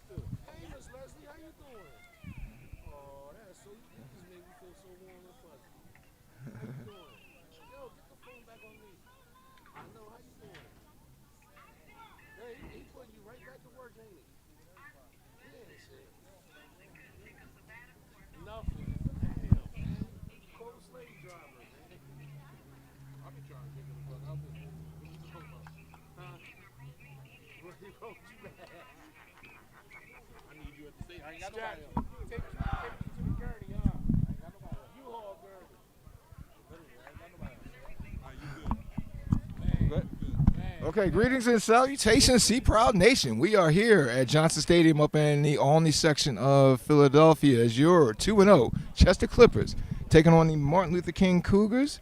Hey, Miss Leslie, how you doing? Oh, that's so. You just made me feel so warm and fuzzy. How you doing? Yo, get the phone back on me. I know. How you doing? Hey, he putting you right back to work, ain't he? Yeah, shit. Nothing. Damn, man. Cold slave driver, man. I be trying to think of the fuck. What you talking about? Huh? What he wrote you back? I need you at the station. I ain't got nobody else. Take you to the gurney, huh? I ain't got nobody else. You haul gurney. Literally, I ain't got nobody else. All right, you good. Man, Okay. man, Okay, man. greetings and salutations, Sea Proud Nation. We are here at Johnson Stadium up in the Olney section of Philadelphia as your 2-0 Chester Clippers taking on the Martin Luther King Cougars.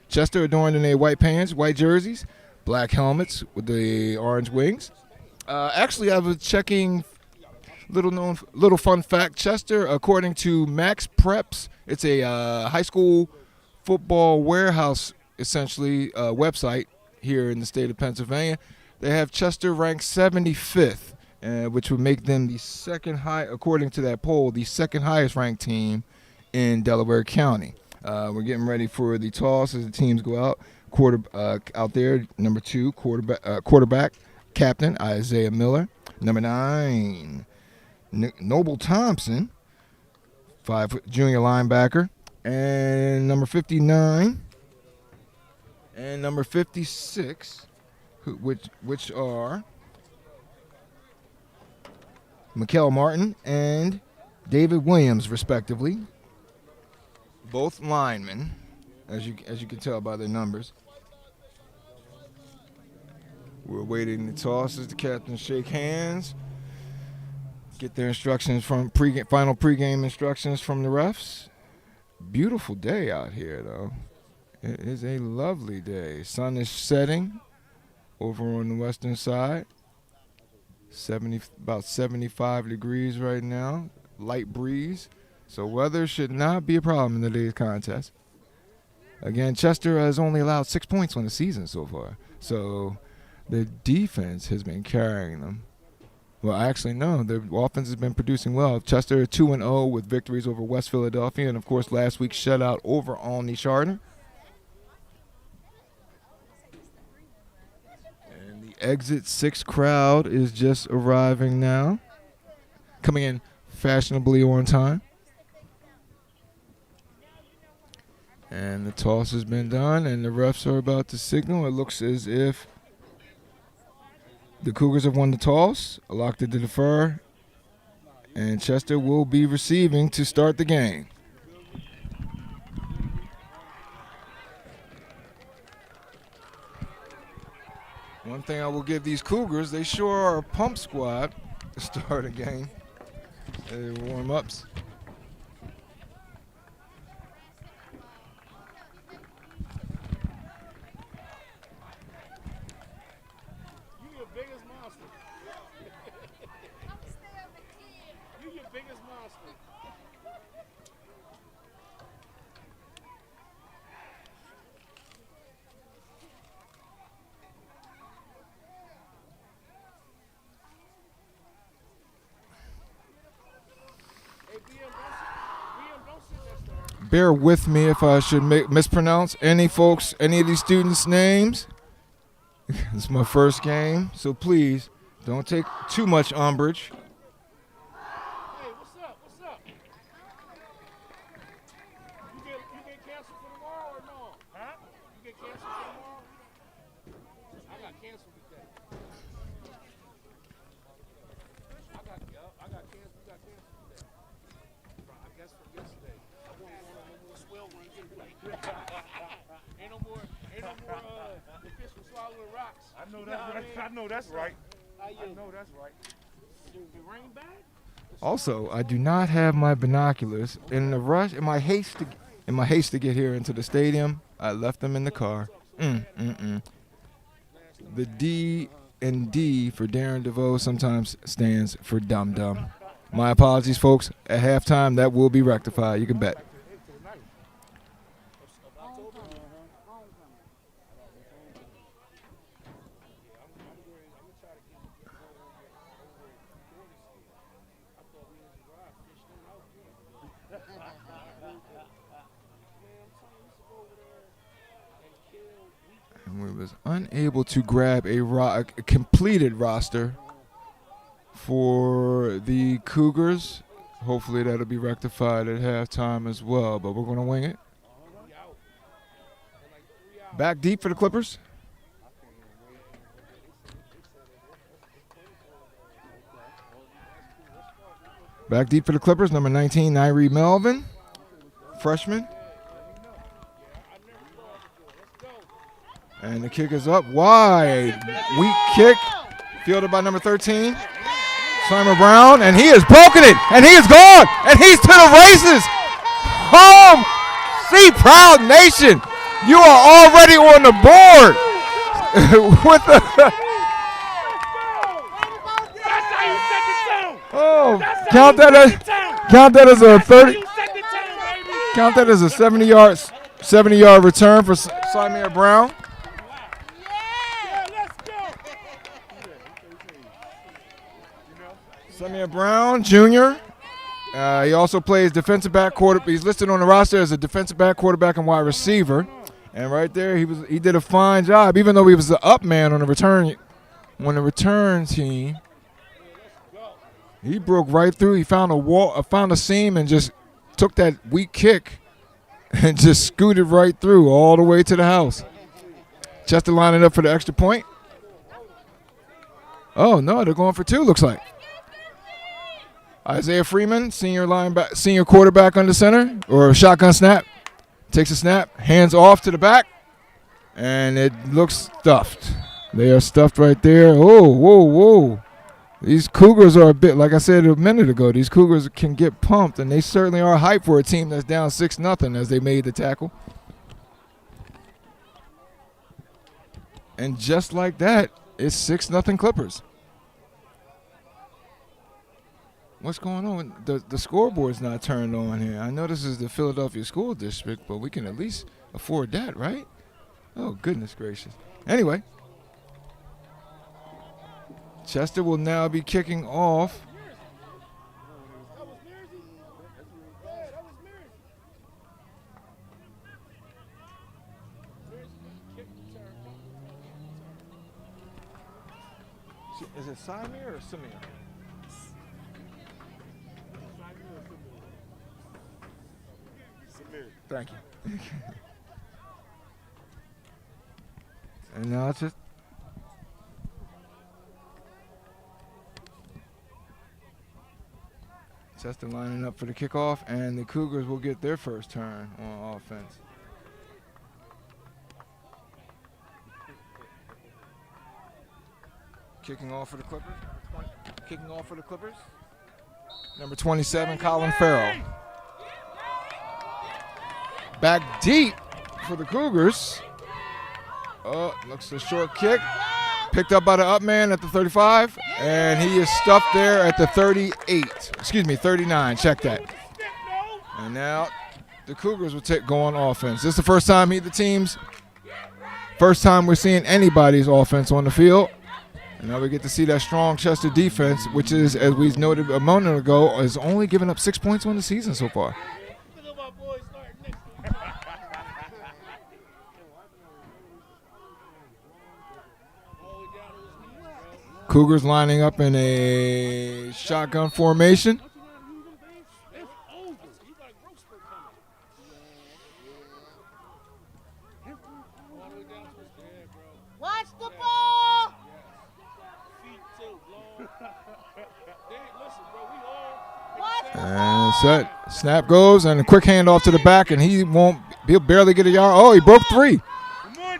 Chester adorned in their white pants, white jerseys, black helmets with the orange wings. Actually, I was checking little fun fact. Chester, according to Max Preps, it's a high school football warehouse essentially website here in the state of Pennsylvania. They have Chester ranked 75th, which would make them the second high, according to that poll, the second highest ranked team in Delaware County. We're getting ready for the toss as the teams go out. Out there, number 2, quarterback, captain Isaiah Miller. Number 9, Noble Thompson, 5 junior linebacker, and number 59 and number 56, which are Mikel Martin and David Williams, respectively. Both linemen, as you can tell by their numbers. We're awaiting the toss as the captains shake hands, get their instructions from final pregame instructions from the refs. Beautiful day out here, though. It is a lovely day. Sun is setting over on the western side. About 75 degrees right now. Light breeze. So weather should not be a problem in today's contest. Again, Chester has only allowed 6 points on the season so far. So the defense has been carrying them. Well, actually, no. The offense has been producing well. Chester 2-0 with victories over West Philadelphia, and of course, last week's shutout over Olney Charter. And the exit 6 crowd is just arriving now, coming in fashionably on time. And the toss has been done, and the refs are about to signal. It looks as if the Cougars have won the toss, elected to defer, and Chester will be receiving to start the game. One thing I will give these Cougars, they sure are a pump squad to start a game. Warm-ups. You your biggest monster. You your biggest monster. Hey, BM, don't sit next to her. Bear with me if I should mispronounce any of these students' names. It's my first game, so please don't take too much umbrage. Hey, what's up? What's up? You get canceled for tomorrow or no? Huh? You get canceled for tomorrow? I got canceled today. I got canceled. You got canceled today. I guess from yesterday. I won't go on no more swell runs anyway. Ain't no more the fish from swallowing rocks. I know that's right. I know that's right. How you? I know that's right. The rain bad? Also, I do not have my binoculars. In the rush, in my haste to get here into the stadium, I left them in the car. The D and D for Darren DeVoe sometimes stands for dum dum. My apologies, folks. At halftime, that will be rectified. You can bet. was unable to grab a completed roster for the Cougars. Hopefully that'll be rectified at halftime as well, but we're going to wing it. Back deep for the Clippers. Back deep for the Clippers, number 19, Nyree Melvin, freshman. And the kick is up wide. Weak kick, fielded by number 13, Simon Brown, and he has broken it, and he is gone, and he's to the races. Home, see Proud Nation, you are already on the board with the. Oh, count that as a 30. Count that as a 70-yard return for Simon Brown. Samir Brown, Jr. He also plays defensive back quarterback. He's listed on the roster as a defensive back, quarterback, and wide receiver. And right there, he did a fine job, even though he was the up man on the return team. He broke right through. He found a seam, and just took that weak kick and just scooted right through all the way to the house. Chester lining up for the extra point. Oh no, they're going for two. Looks like. Isaiah Freeman, senior quarterback under center, or shotgun snap. Takes a snap, hands off to the back, and it looks stuffed. They are stuffed right there. Oh, whoa. These Cougars are a bit, like I said a minute ago, these Cougars can get pumped, and they certainly are hyped for a team that's down 6-0 as they made the tackle. And just like that, it's 6-0 Clippers. What's going on? The scoreboard's not turned on here. I know this is the Philadelphia School District, but we can at least afford that, right? Oh, goodness gracious. Anyway, Chester will now be kicking off. Is it Samir or Samir? Thank you. And now it's just Chester lining up for the kickoff, and the Cougars will get their first turn on offense. Kicking off for the Clippers. Number 27, Colin Farrell. Back deep for the Cougars. Oh, looks a short kick. Picked up by the up man at the 35, and he is stuffed there at the 39. Check that. And now the Cougars will go on offense. This is the first time first time we're seeing anybody's offense on the field. And now we get to see that strong Chester defense, which is, as we noted a moment ago, is only giving up 6 points on the season so far. Cougars lining up in a shotgun formation. Watch the ball! And set. Snap goes, and a quick handoff to the back, and he'll barely get a yard. Oh, he broke 3.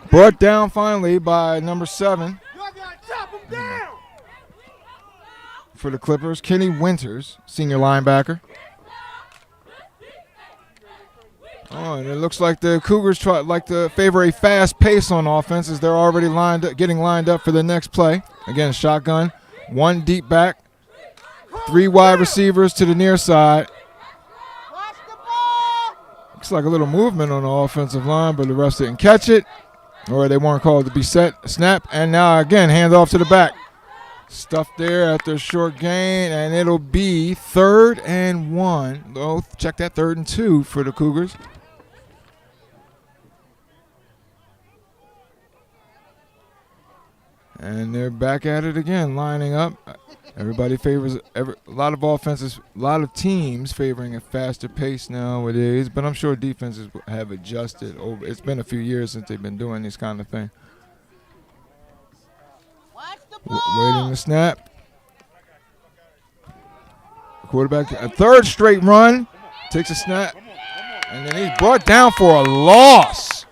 Brought down finally by number 7. For the Clippers, Kenny Winters, senior linebacker. Oh, and it looks like the Cougars like to favor a fast pace on offense as they're already getting lined up for the next play. Again, shotgun, 1 deep back, 3 wide receivers to the near side. Looks like a little movement on the offensive line, but the refs didn't catch it, or they weren't called to be set. Snap, and now again, hands off to the back. Stuffed there after a short gain, and it'll be 3rd and 1. Oh, check that, 3rd and 2 for the Cougars. And they're back at it again, lining up. Everybody favors a lot of teams favoring a faster pace nowadays, but I'm sure defenses have adjusted over. It's been a few years since they've been doing this kind of thing. Watch the Waiting ball. the snap. Quarterback, a third straight run, takes a snap, and then he's brought down for a loss.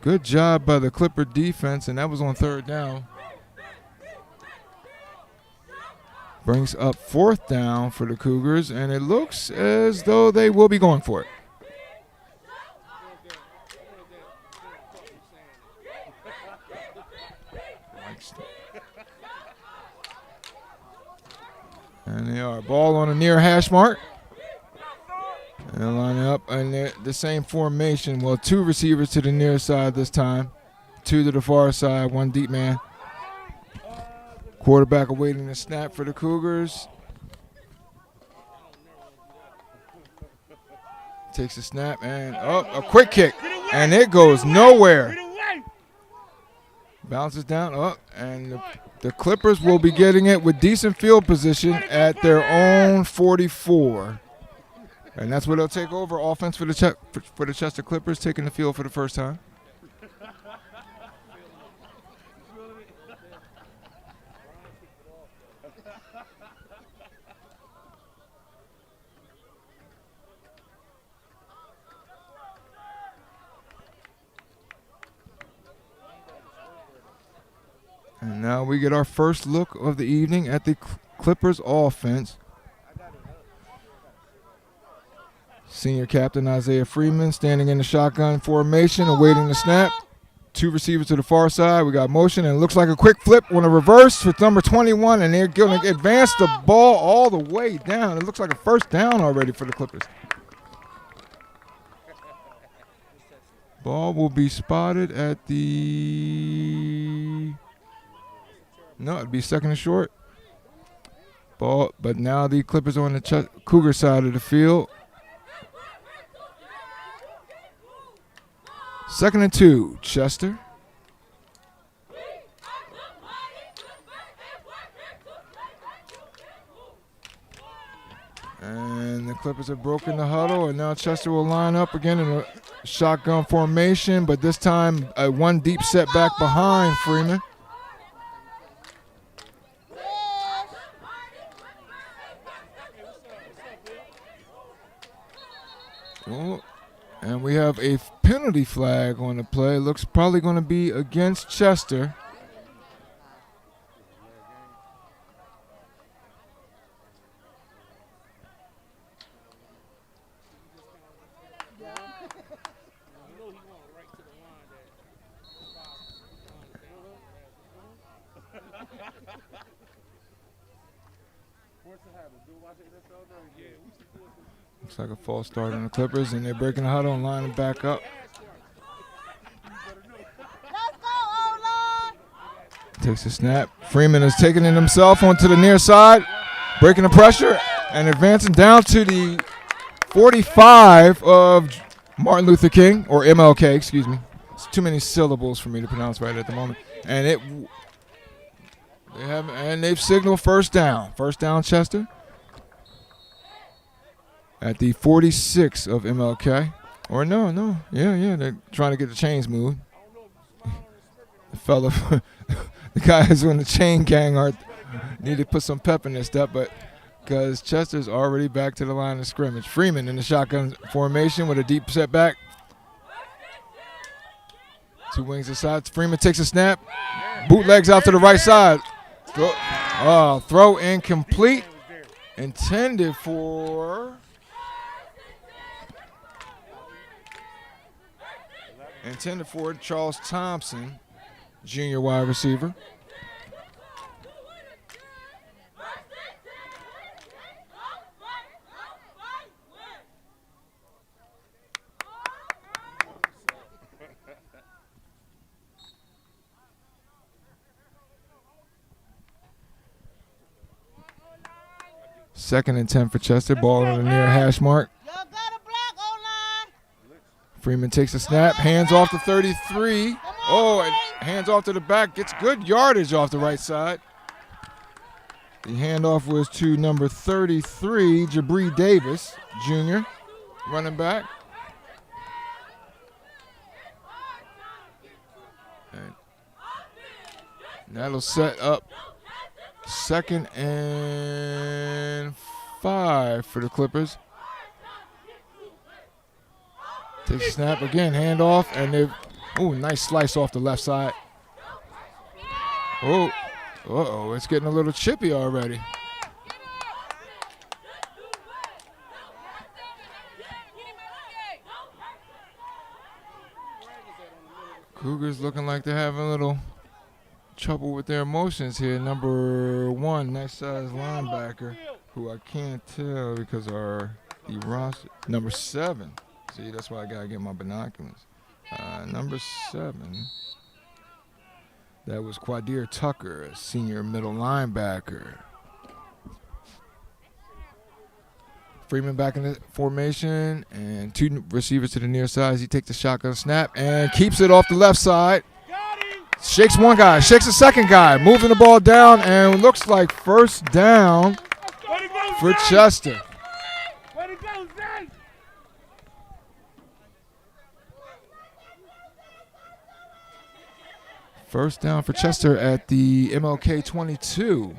Good job by the Clipper defense, and that was on third down. Brings up fourth down for the Cougars, and it looks as though they will be going for it. And they are. Ball on a near hash mark. And lining up in the same formation. Well, two receivers to the near side this time. Two to the far side, one deep man. Quarterback awaiting the snap for the Cougars. Takes a snap and a quick kick. And it goes nowhere. Bounces down up, and the Clippers will be getting it with decent field position at their own 44. And that's where they'll take over. Offense for the Chester Clippers, taking the field for the first time. And now we get our first look of the evening at the Clippers offense. Senior captain Isaiah Freeman standing in the shotgun formation, awaiting the snap. Two receivers to the far side. We got motion, and it looks like a quick flip on a reverse with number 21, and they're going to advance the ball all the way down. It looks like a first down already for the Clippers. Ball will be spotted at the... No, it'd be second and short. Ball, but now the Clippers are on the Cougar side of the field. Second and 2, Chester. And the Clippers have broken the huddle, and now Chester will line up again in a shotgun formation, but this time one deep setback behind Freeman. Oh, and we have a penalty flag on the play. Looks probably going to be against Chester. Looks like a false start on the Clippers, and they're breaking the huddle and lining back up. Let's go, O-line. Takes a snap. Freeman is taking it himself onto the near side, breaking the pressure and advancing down to the 45 of Martin Luther King, or MLK, excuse me. It's too many syllables for me to pronounce right at the moment. And they've signaled first down. First down, Chester. At the 46 of MLK. Or no. Yeah. They're trying to get the chains moved. The fella, the guys on the chain gang need to put some pep in their step, but because Chester's already back to the line of scrimmage. Freeman in the shotgun formation with a deep setback. Two wings aside. Freeman takes a snap. Bootlegs out to the right side. Throw incomplete. Intended for Charles Thompson, junior wide receiver. Second and 10 for Chester. Ball on the near hash mark. Y'all got a block, O-line. Freeman takes a snap, hands off to 33. Oh, and hands off to the back. Gets good yardage off the right side. The handoff was to number 33, Jabri Davis, Jr., running back. And that'll set up 2nd and 5 for the Clippers. Takes a snap again, handoff, and they've, nice slice off the left side. Uh-oh, it's getting a little chippy already. Cougars looking like they're having a little trouble with their emotions here. Number 1, nice size linebacker, who I can't tell because the roster. Number 7. See, that's why I gotta get my binoculars. Number 7. That was Quadir Tucker, a senior middle linebacker. Freeman back in the formation, and 2 receivers to the near side. He takes the shotgun snap and keeps it off the left side. Shakes one guy, shakes the second guy, moving the ball down, and looks like first down for Chester. First down for Chester at the MLK 22.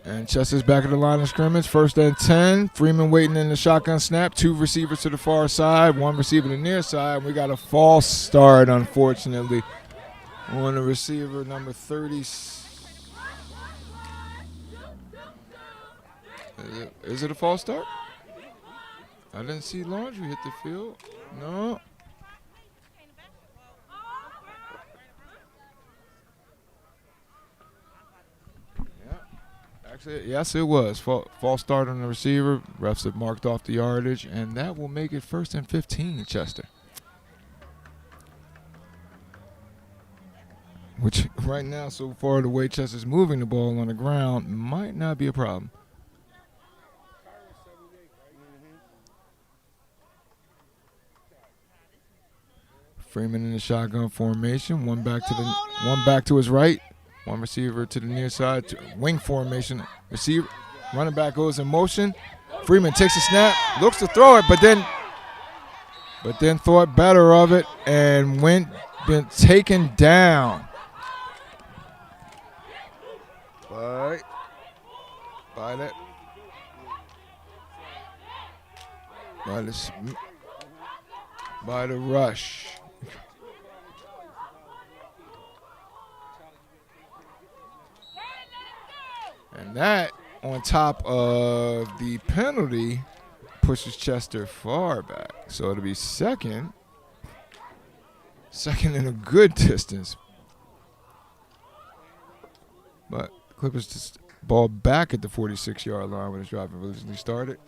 And Chester's back at the line of scrimmage. 1st and 10. Freeman waiting in the shotgun snap. 2 receivers to the far side, 1 receiver to the near side. We got a false start, unfortunately, on the receiver, number 30. Is it a false start? I didn't see Laundry hit the field. No. Actually, yes, it was. False start on the receiver. Refs have marked off the yardage, and that will make it 1st and 15 in Chester. Which right now, so far, the way Chester's moving the ball on the ground might not be a problem. Freeman in the shotgun formation. One back to his right. 1 receiver to the near side. Wing formation. Receiver, running back goes in motion. Freeman takes a snap, looks to throw it, but then thought better of it and been taken down. By the rush. And that, on top of the penalty, pushes Chester far back. So it'll be second in a good distance. But Clippers just ball back at the 46-yard line when his drive originally started.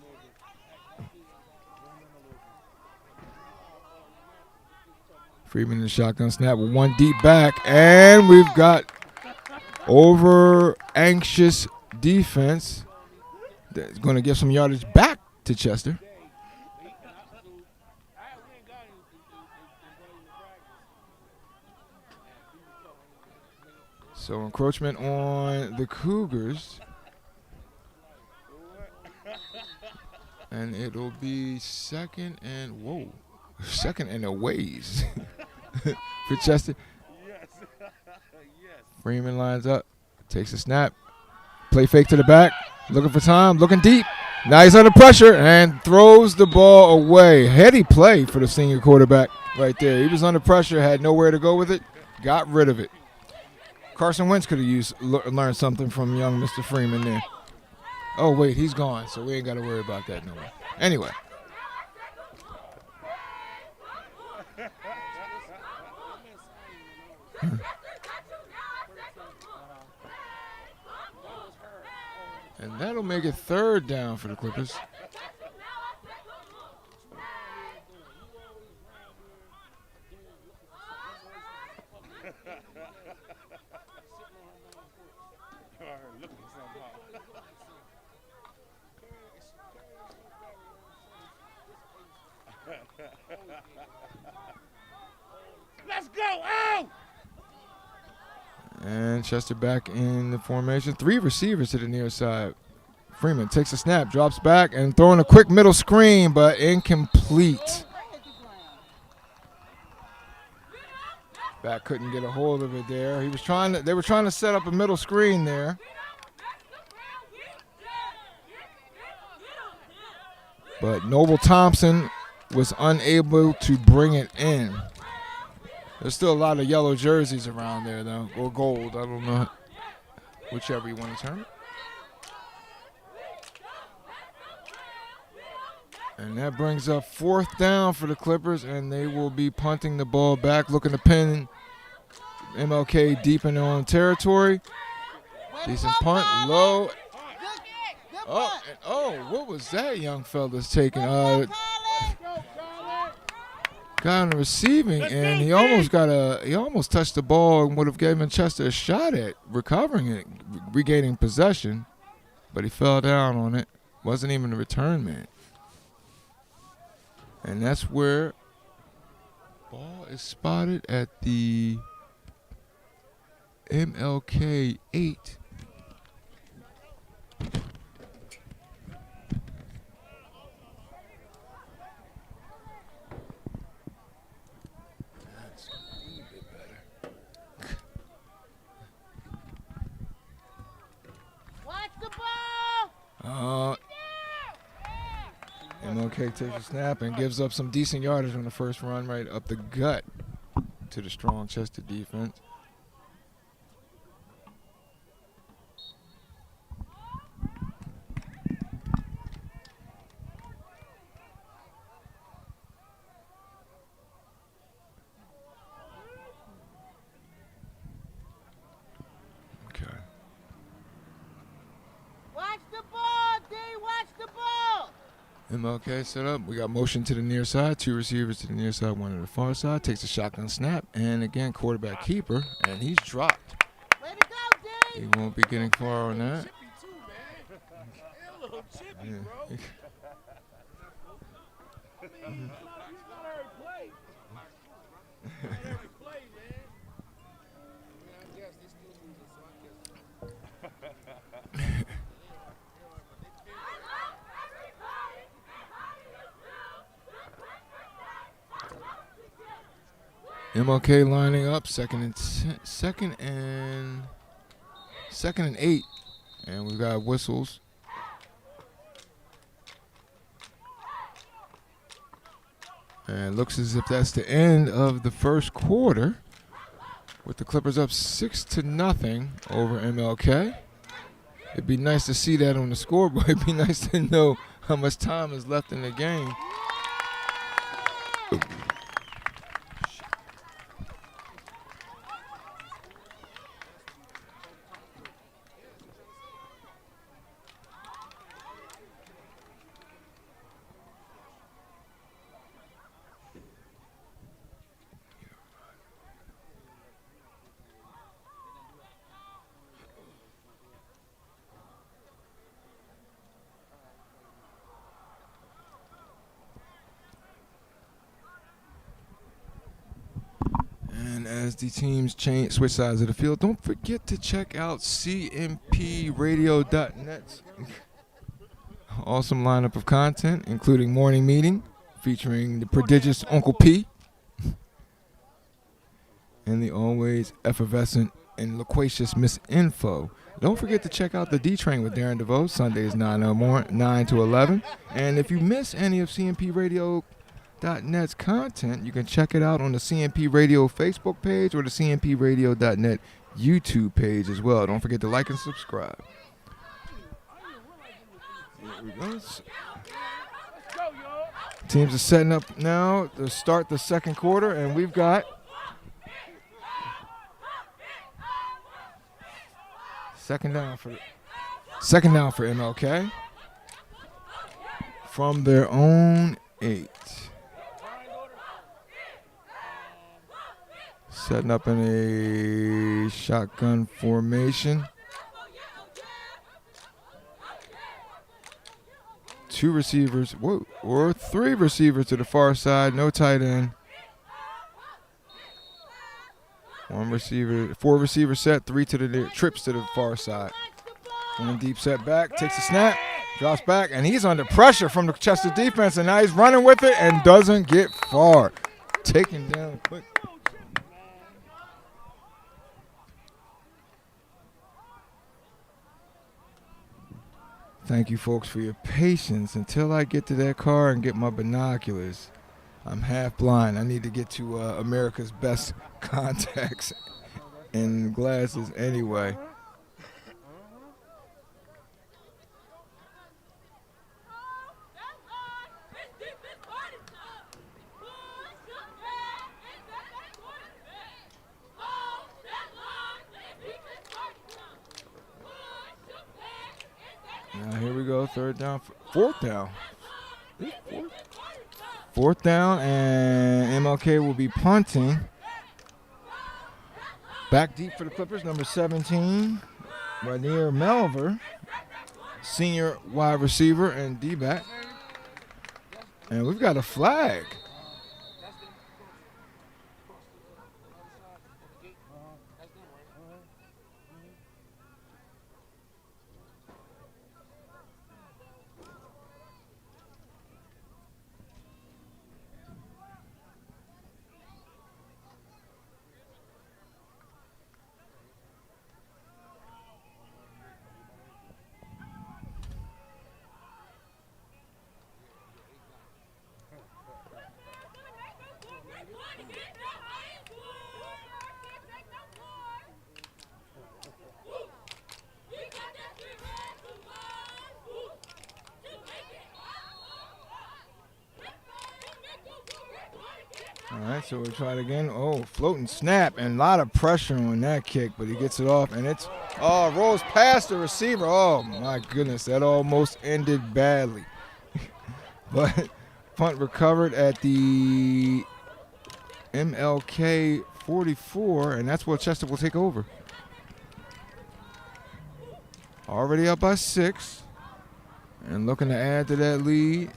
Freeman in the shotgun snap with 1 deep back, and we've got over anxious defense that's going to give some yardage back to Chester. So encroachment on the Cougars. And it'll be second and a ways for Chester. Freeman lines up, takes a snap, play fake to the back, looking for time, looking deep. Now he's under pressure and throws the ball away. Heady play for the senior quarterback right there. He was under pressure, had nowhere to go with it, got rid of it. Carson Wentz could have learned something from young Mr. Freeman there. Oh, wait, he's gone, so we ain't got to worry about that no more. Anyway. And that'll make it 3rd down for the Clippers. Looking somehow. Let's go! Oh! And Chester back in the formation. 3 receivers to the near side. Freeman takes a snap, drops back, and throwing a quick middle screen, but incomplete. Back couldn't get a hold of it there. He was trying to. They were trying to set up a middle screen there. But Noble Thompson was unable to bring it in. There's still a lot of yellow jerseys around there, though, or gold. I don't know, whichever you want to term it. And that brings up 4th down for the Clippers, and they will be punting the ball back, looking to pin MLK deep in their own territory. Decent punt, low. What was that young fella's taking? Guy on the receiving, and he almost touched the ball and would have given Chester a shot at recovering it, regaining possession, but he fell down on it. Wasn't even a return man. And that's where ball is spotted at the MLK 8. That's a little bit better. Watch the ball. MLK takes a snap and gives up some decent yardage on the first run right up the gut to the strong Chester defense. Okay. Watch the ball, D. Watch the ball. MLK set up. We got motion to the near side. 2 receivers to the near side, 1 to the far side. Takes a shotgun snap. And again, quarterback keeper. And he's dropped. Way to go, D. He won't be getting far on that. Chippy too, man. A little chippy, bro. I mean, he's not every play. Not every play, man. I guess they still losing, so I guess. MLK lining up, second and 8, and we've got whistles. And looks as if that's the end of the first quarter, with the Clippers up 6-0 over MLK. It'd be nice to see that on the scoreboard. It'd be nice to know how much time is left in the game. And as the teams switch sides of the field, don't forget to check out cmpradio.net. Awesome lineup of content, including Morning Meeting, featuring the prodigious Uncle P, and the always effervescent and loquacious Miss Info. Don't forget to check out the D-Train with Darren DeVoe, Sundays 9 to 11. And if you miss any of cmpradio.net's content, you can check it out on the CMP Radio Facebook page or the cmpradio.net YouTube page as well. Don't forget to like and subscribe. There we go. Teams are setting up now to start the second quarter, and we've got second down for MLK from their own 8. Setting up in a shotgun formation. 2 receivers, whoa, or 3 receivers to the far side, no tight end. 1 receiver, 4 receiver set, 3 to the trips to the far side. 1 deep set back, takes a snap, drops back, and he's under pressure from the Chester defense, and now he's running with it and doesn't get far. Taken down quick. Thank you, folks, for your patience until I get to that car and get my binoculars. I'm half blind. I need to get to America's Best contacts and glasses anyway. Now here we go, 3rd down, 4th down. 4th down, and MLK will be punting. Back deep for the Clippers, number 17, Rainier Melver, senior wide receiver and D-back. And we've got a flag. All right, so we'll try it again. Oh, floating snap and a lot of pressure on that kick, but he gets it off, and it's, rolls past the receiver. Oh, my goodness, that almost ended badly. But punt recovered at the MLK 44, and that's what Chester will take over. Already up by 6, and looking to add to that lead.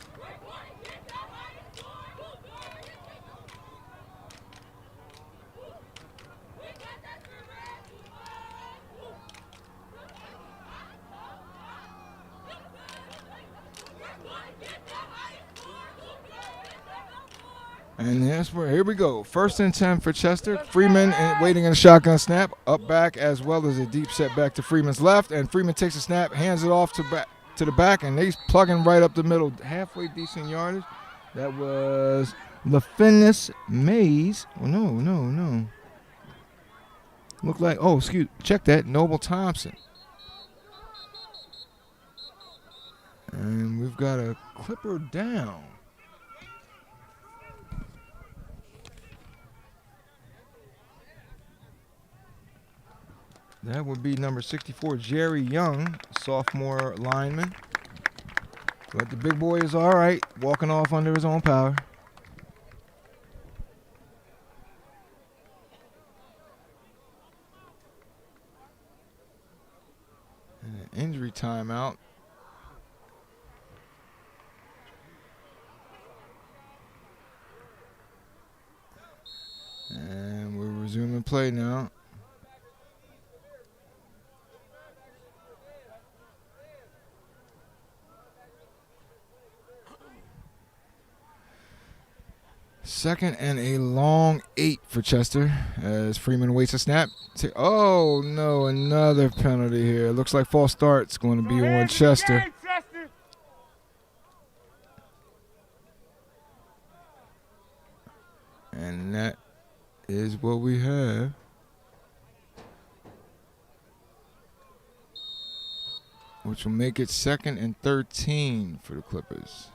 And that's where, here we go. 1st and 10 for Chester. Freeman waiting in a shotgun snap. Up back as well as a deep set back to Freeman's left. And Freeman takes a snap, hands it off to the back, and he's plugging right up the middle. Halfway decent yardage. That was LaFinnis Mays. Oh, no. Looked like, check that. Noble Thompson. And we've got a Clipper down. That would be number 64, Jerry Young, sophomore lineman. But the big boy is all right, walking off under his own power. And an injury timeout. And we're resuming play now. Second and a long 8 for Chester as Freeman waits a snap. Oh, no, another penalty here. Looks like false start's going to be on Chester. And that is what we have. Which will make it 2nd and 13 for the Clippers.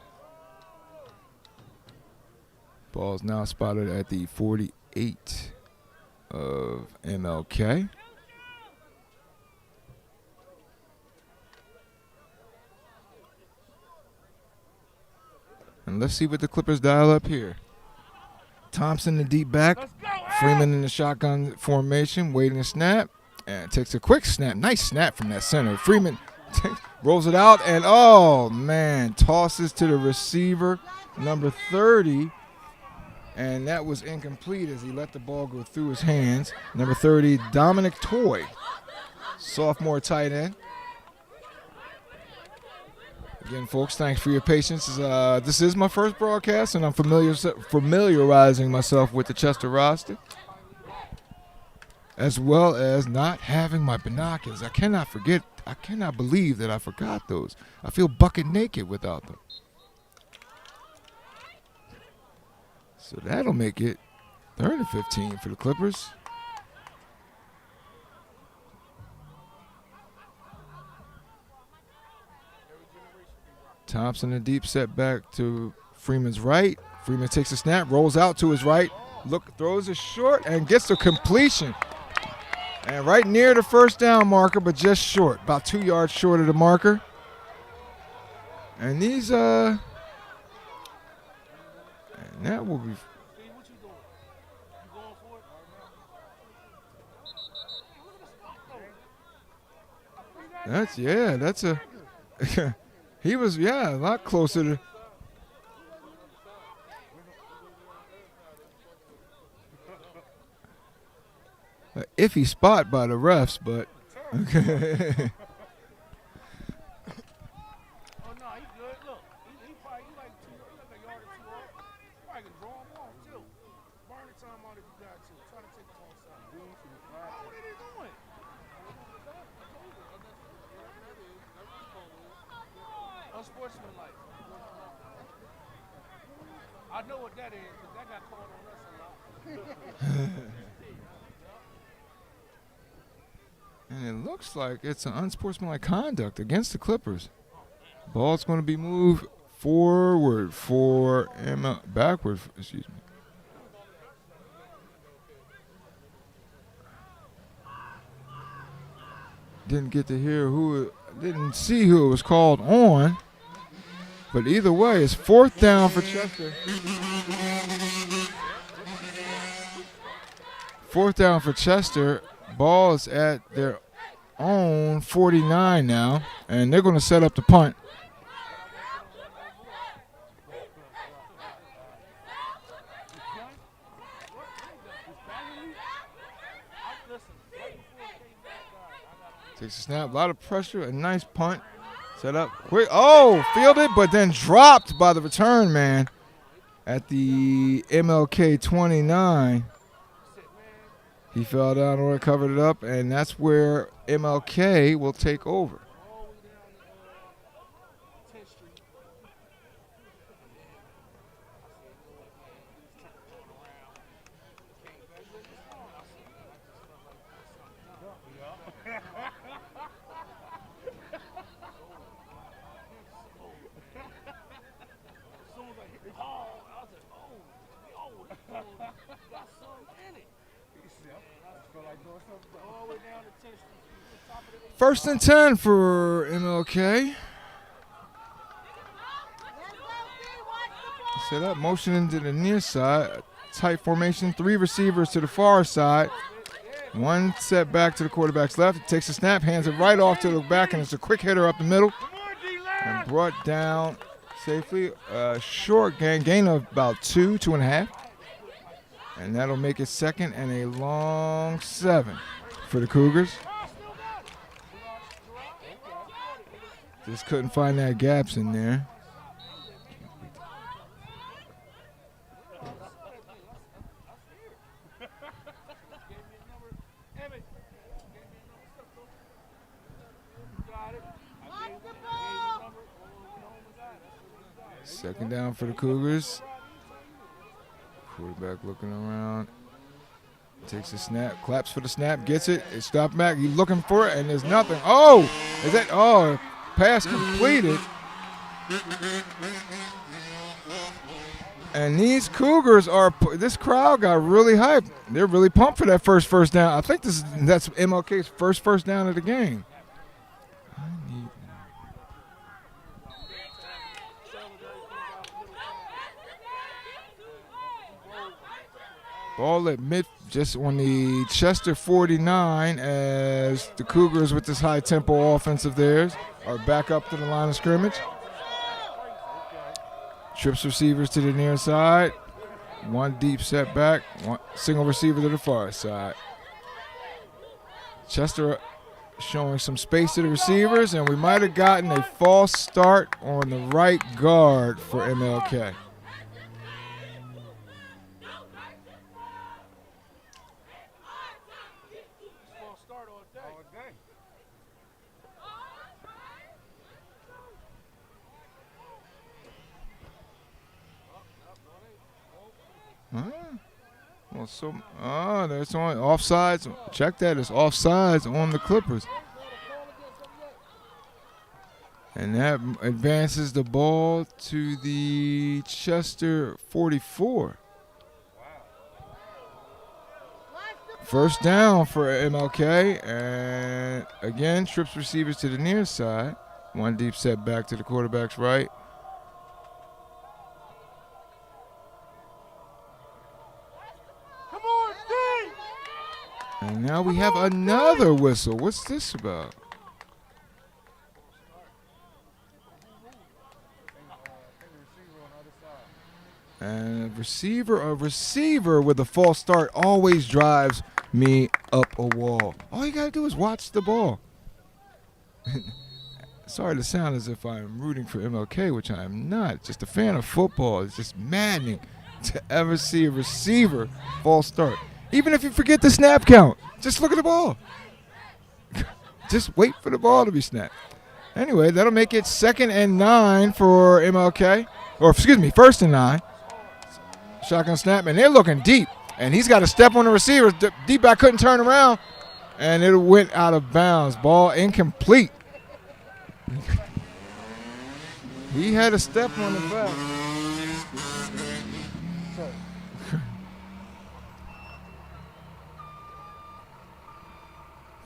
Ball's now spotted at the 48 of MLK. And let's see what the Clippers dial up here. Thompson, the deep back. Freeman in the shotgun formation, waiting to snap, and takes a quick snap. Nice snap from that center. Freeman rolls it out, and oh man, tosses to the receiver, number 30, and that was incomplete as he let the ball go through his hands. Number 30, Dominic Toy, sophomore tight end. Again, folks, thanks for your patience. This is my first broadcast, and I'm familiarizing myself with the Chester roster, as well as not having my binoculars. I cannot believe that I forgot those. I feel bucket naked without them. So that'll make it 3rd and 15 for the Clippers. Thompson, a deep set back to Freeman's right. Freeman takes a snap, rolls out to his right, throws it short, and gets the completion. And right near the first down marker, but just short, about 2 yards short of the marker. And these, and that will be. That's a. He was, a lot closer to. An iffy spot by the refs, but. Okay. Oh, no, he good. Look, he probably like a yard or two off. Probably can draw him off, too. Burn the time out if you got to. Try to take the ball side. What are they doing? Unsportsmanlike. I know what that is, because that got called on us a lot. And it looks like it's an unsportsmanlike conduct against the Clippers. Ball's going to be moved forward for backward, excuse me. Didn't get to hear didn't see who it was called on. But either way, it's 4th down for Chester. 4th down for Chester. Ball is at their own 49 now, and they're going to set up the punt. Takes a snap, a lot of pressure, a nice punt. Set up quick. Oh, fielded, but then dropped by the return man at the MLK 29. He fell down or covered it up, and that's where MLK will take over. First and 10 for MLK. Set up, motion into the near side. Tight formation, 3 receivers to the far side. 1 set back to the quarterback's left. He takes a snap, hands it right off to the back, and it's a quick hitter up the middle. And brought down safely. Short gain of about 2.5. And that'll make it 2nd and a long 7 for the Cougars. Just couldn't find that gaps in there. Second down for the Cougars. Quarterback looking around. Takes a snap, claps for the snap, gets it. It's stopped back. He's looking for it, and there's nothing. Oh, is that? Oh, pass completed. And these Cougars this crowd got really hyped. They're really pumped for that first down. I think that's MLK's first down of the game. Ball at mid, just on the Chester 49, as the Cougars with this high tempo offense of theirs are back up to the line of scrimmage. Trips receivers to the near side. One deep set back, one single receiver to the far side. Chester showing some space to the receivers, and we might have gotten a false start on the right guard for MLK. False start all day. There's on offsides. Check that. It's offsides on the Clippers. And that advances the ball to the Chester 44. First down for MLK. And again, trips receivers to the near side. One deep set back to the quarterback's right. And now we have another whistle. What's this about? And a receiver with a false start always drives me up a wall. All you got to do is watch the ball. Sorry to sound as if I'm rooting for MLK, which I am not. Just a fan of football. It's just maddening to ever see a receiver false start. Even if you forget the snap count, just look at the ball. Just wait for the ball to be snapped. Anyway, that'll make it 2nd and 9 for MLK. Or, excuse me, 1st and 9. Shotgun snap, and they're looking deep. And he's got to step on the receiver. Deep back couldn't turn around, and it went out of bounds. Ball incomplete. He had a step on the back.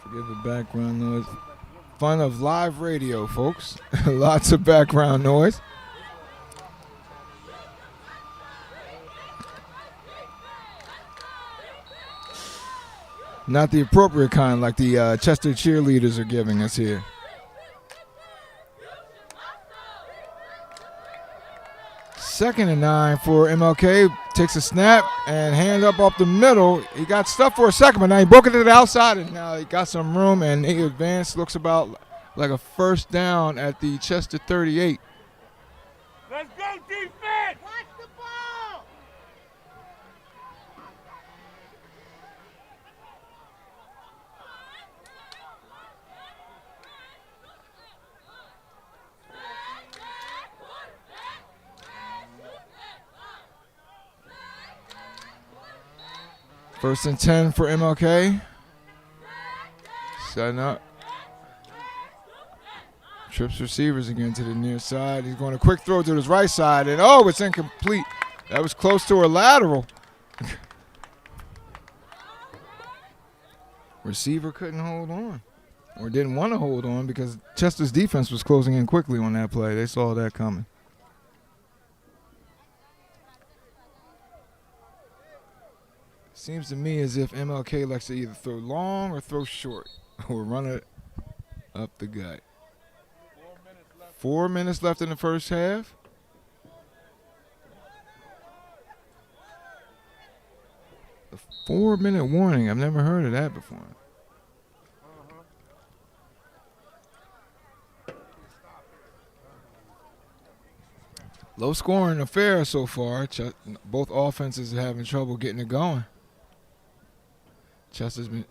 Forgive the background noise. Fun of live radio, folks. Lots of background noise. Not the appropriate kind like the Chester cheerleaders are giving us here. Second and 9 for MLK. Takes a snap and hand up the middle. He got stuffed for a second, but now he broke it to the outside, and now he got some room, and he advanced. Looks about like a first down at the Chester 38. Let's go, defense! Watch the ball! First and 10 for MLK. Setting up. Trips receivers again to the near side. He's going a quick throw to his right side, and oh, it's incomplete. That was close to a lateral. Receiver couldn't hold on, or didn't want to hold on, because Chester's defense was closing in quickly on that play. They saw that coming. Seems to me as if MLK likes to either throw long or throw short, or run it up the gut. 4 minutes left in the first half. A 4-minute warning. I've never heard of that before. Low scoring affair so far. Both offenses are having trouble getting it going. Chester's been.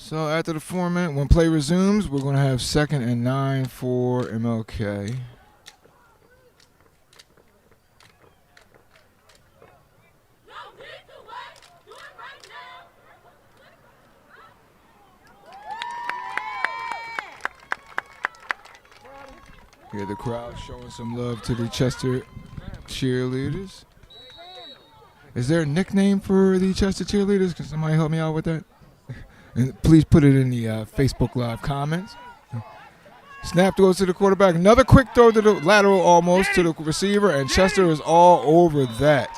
So after the 4 minute, when play resumes, we're going to have 2nd and 9 for MLK. Here the crowd showing some love to the Chester cheerleaders. Is there a nickname for the Chester cheerleaders? Can somebody help me out with that? And please put it in the Facebook Live comments. Snap goes to the quarterback. Another quick throw to the lateral almost to the receiver, and Chester is all over that.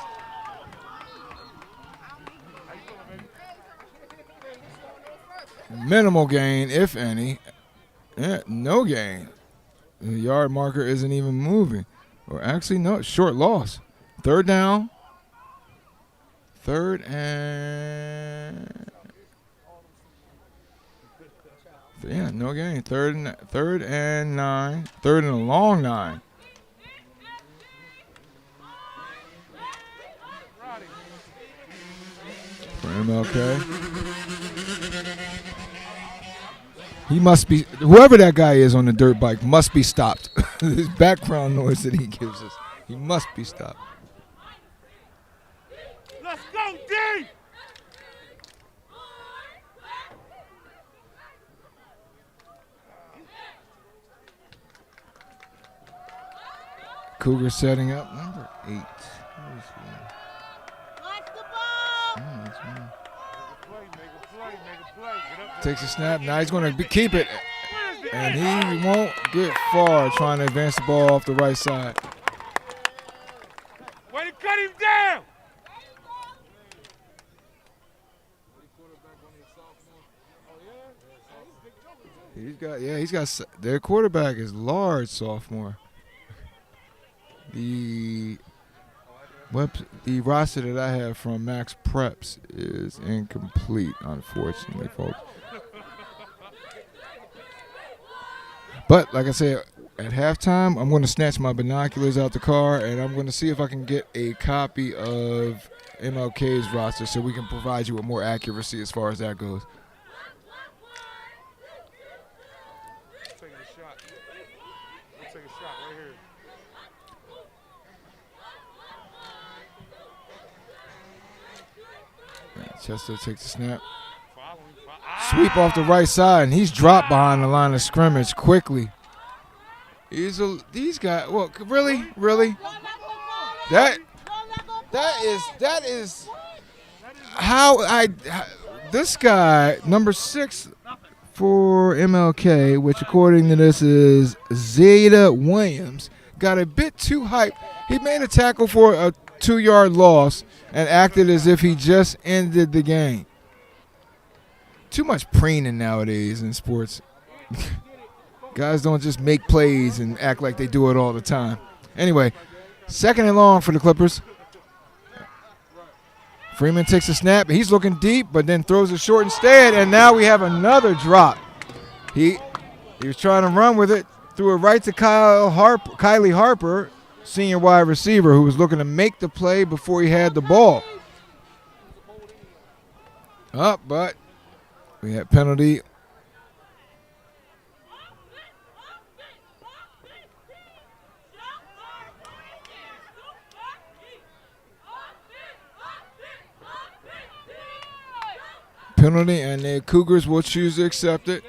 Minimal gain, if any. Yeah, no gain. The yard marker isn't even moving. Or actually, no, short loss. 3rd down. 3rd and... Yeah, no gain. 3rd and 9. 3rd and a long 9. For MLK. He must be, whoever that guy is on the dirt bike must be stopped. This background noise that he gives us, he must be stopped. Let's go, D! Cougar setting up number 8. Watch the ball. Takes a snap. Now he's going to keep it. And he won't get far trying to advance the ball off the right side. Way to cut him down! He's got, their quarterback is large sophomore. The roster that I have from Max Preps is incomplete, unfortunately, folks. But like I said, at halftime, I'm going to snatch my binoculars out the car, and I'm going to see if I can get a copy of MLK's roster so we can provide you with more accuracy as far as that goes. Taking a shot. Let's take a shot right here. Chester takes the snap. Sweep off the right side, and he's dropped behind the line of scrimmage quickly. These guys, well, really? That is how this guy, number 6 for MLK, which according to this is Zeta Williams, got a bit too hyped. He made a tackle for a 2-yard loss and acted as if he just ended the game. Too much preening nowadays in sports. Guys don't just make plays and act like they do it all the time. Anyway, 2nd and long for the Clippers. Freeman takes a snap. He's looking deep, but then throws it short instead, and now we have another drop. He was trying to run with it, threw it right to Kylie Harper, senior wide receiver, who was looking to make the play before he had the ball. But we had penalty. Penalty, and the Cougars will choose to accept it.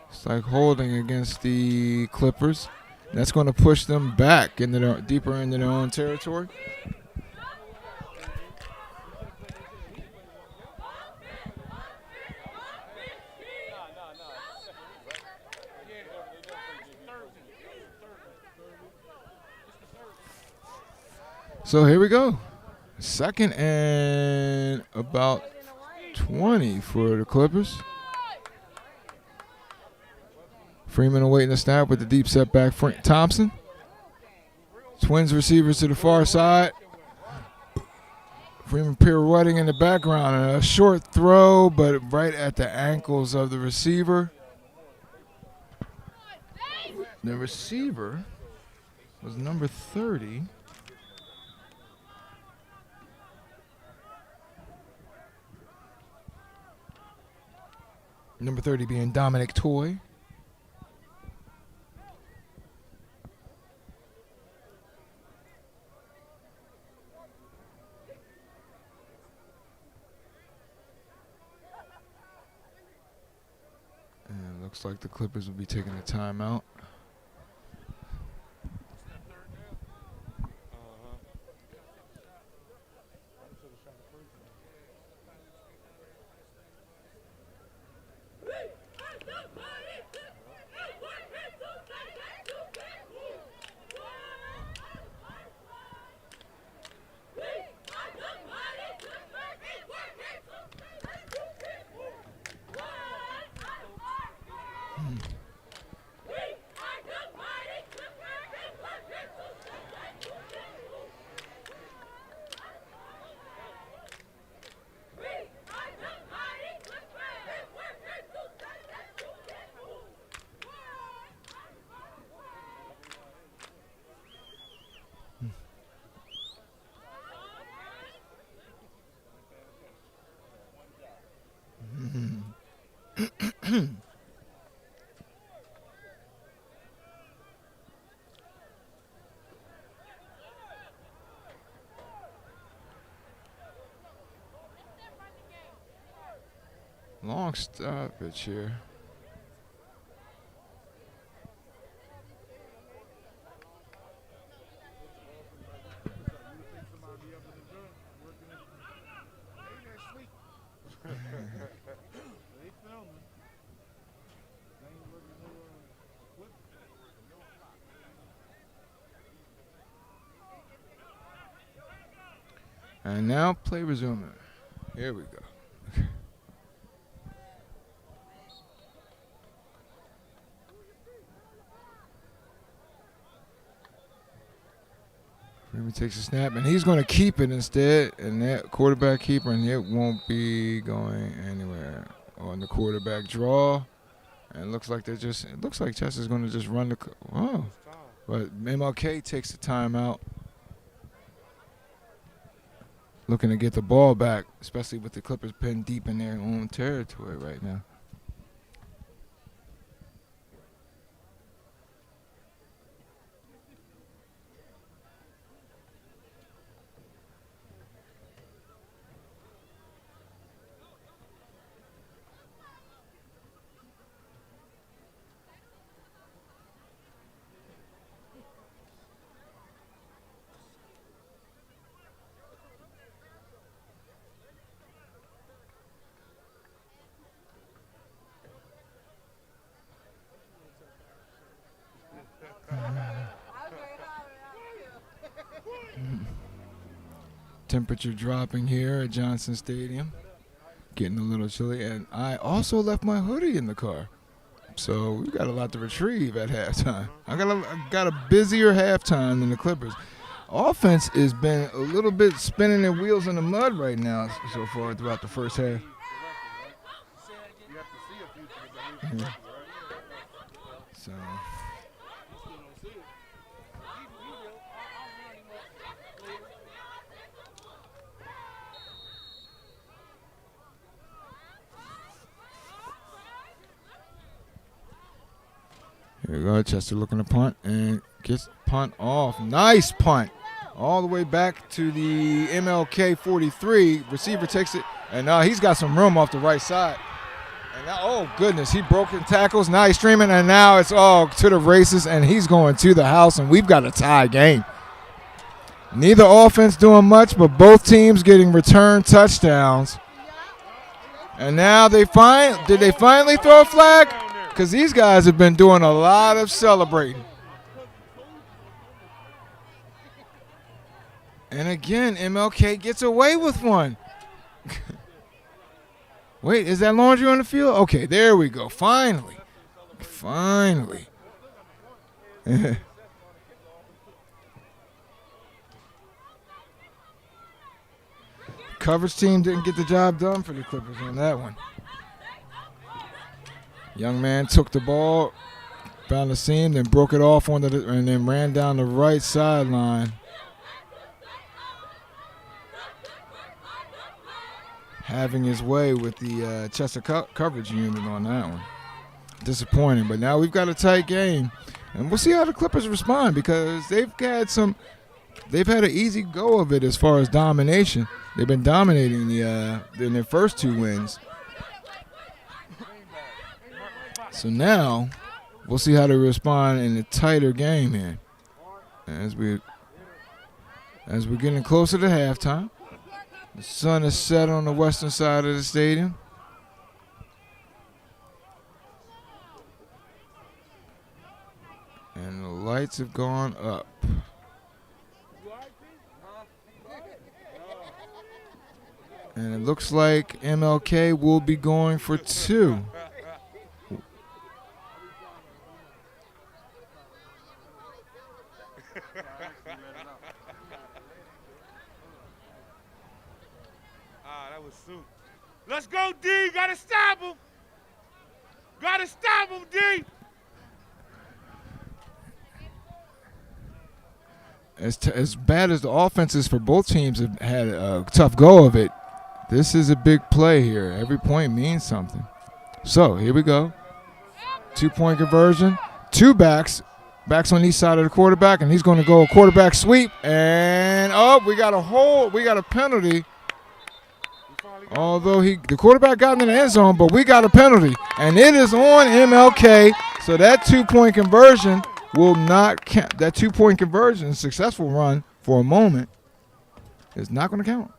It's like holding against the Clippers. That's going to push them back into deeper into their own territory. So here we go. 2nd and about 20 for the Clippers. Freeman awaiting the snap with the deep setback. Frank Thompson. Twins receivers to the far side. Freeman pirouetting in the background. And a short throw, but right at the ankles of the receiver. The receiver was number 30. Number 30 being Dominic Toy. And looks like the Clippers will be taking a timeout. Long stoppage here. And now play resuming. Here we go. Freeman takes a snap, and he's going to keep it instead. And that quarterback keeper, and it won't be going anywhere on the quarterback draw. And it looks like Chester's going to just run the. Oh, but MLK takes the timeout, looking to get the ball back, especially with the Clippers pinned deep in their own territory right now. Temperature dropping here at Johnson Stadium. Getting a little chilly. And I also left my hoodie in the car. So we got a lot to retrieve at halftime. I got a busier halftime than the Clippers. Offense has been a little bit spinning their wheels in the mud right now so far throughout the first half. Yeah. So... Here we go, Chester looking to punt and gets punt off. Nice punt. All the way back to the MLK 43. Receiver takes it, and now he's got some room off the right side. And now, oh, goodness, he broke in tackles. Now he's streaming, and now it's all to the races, and he's going to the house, and we've got a tie game. Neither offense doing much, but both teams getting return touchdowns. And now did they finally throw a flag? Because these guys have been doing a lot of celebrating. And again, MLK gets away with one. Wait, is that laundry on the field? Okay, there we go. Finally. Coverage team didn't get the job done for the Clippers on that one. Young man took the ball, found the seam, then broke it off and then ran down the right sideline. having his way with the Chester coverage unit on that one. Disappointing, but now we've got a tight game, and we'll see how the Clippers respond because they've had an easy go of it as far as domination. They've been dominating in their first 2 wins. So now we'll see how they respond in a tighter game here as we're getting closer to halftime. The sun is set on the western side of the stadium. And the lights have gone up. And it looks like MLK will be going for 2. That was soup. Let's go, D. Gotta stop him. Gotta stop him, D. As bad as the offenses for both teams have had a tough go of it, this is a big play here. Every point means something. So here we go. 2-point conversion. 2 backs. Backs on each side of the quarterback, and he's going to go a quarterback sweep. And we got a hold. We got a penalty. Although the quarterback got in the end zone, but we got a penalty, and it is on MLK. So that 2-point conversion will not count. That 2-point conversion, successful run for a moment, is not going to count.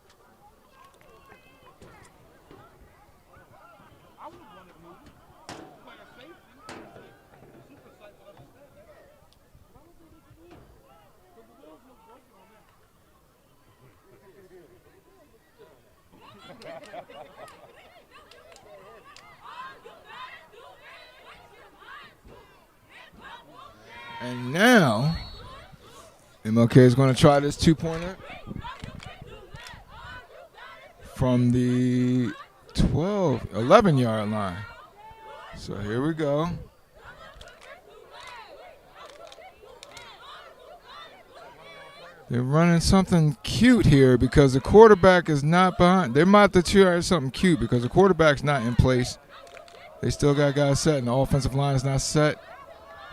And now, MLK is going to try this 2-pointer from the 11-yard line. So here we go. They're running something cute here because the quarterback is not behind. They're about to try something cute because the quarterback's not in place. They still got guys set, and the offensive line is not set.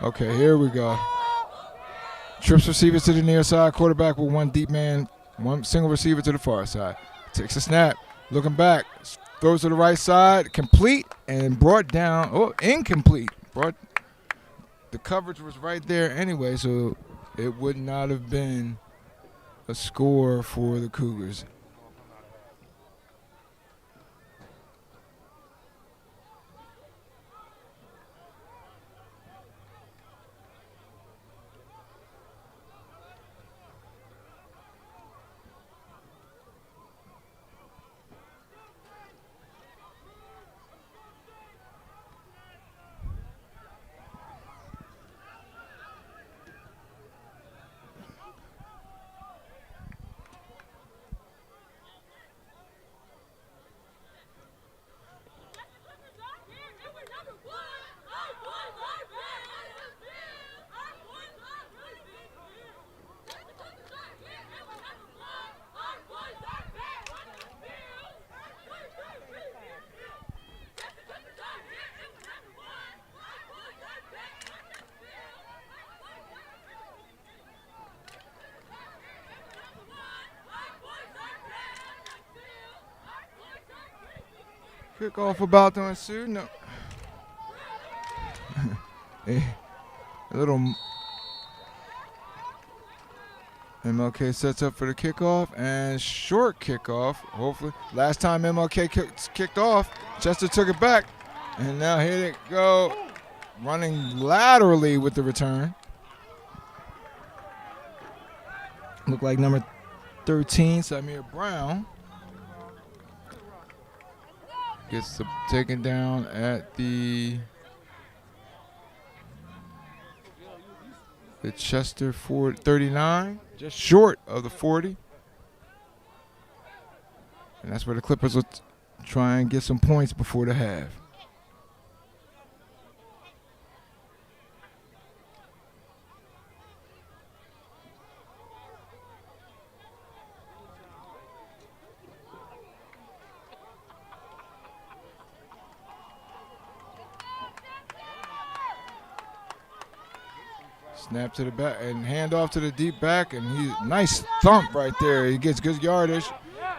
Okay, here we go. Trips receivers to the near side. Quarterback with 1 deep man, 1 single receiver to the far side. Takes a snap, looking back, throws to the right side, complete, and brought down. Oh, incomplete. The coverage was right there anyway, so it would not have been a score for the Cougars. Kickoff about to ensue. No. A little MLK sets up for the kickoff and short kickoff. Hopefully, last time MLK kicked off, Chester took it back, and now here they go, running laterally with the return. Look like number 13, Samir Brown. Gets taken down at the Chester 39, just short of the 40. And that's where the Clippers will try and get some points before the half. Snap to the back and hand off to the deep back, and nice thump right there. He gets good yardage.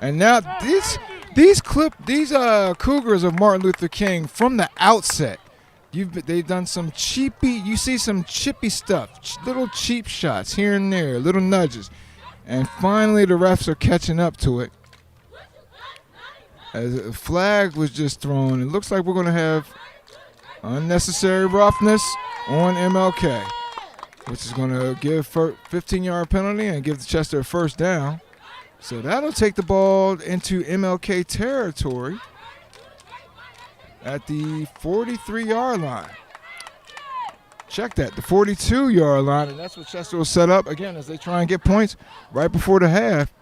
And now these Cougars of Martin Luther King from the outset, they've done some you see some chippy stuff, little cheap shots here and there, little nudges. And finally the refs are catching up to it. As a flag was just thrown, it looks like we're going to have unnecessary roughness on MLK, which is going to give 15-yard penalty and give Chester a first down. So that'll take the ball into MLK territory at the 43-yard line. Check that, the 42-yard line, and that's what Chester will set up again as they try and get points right before the half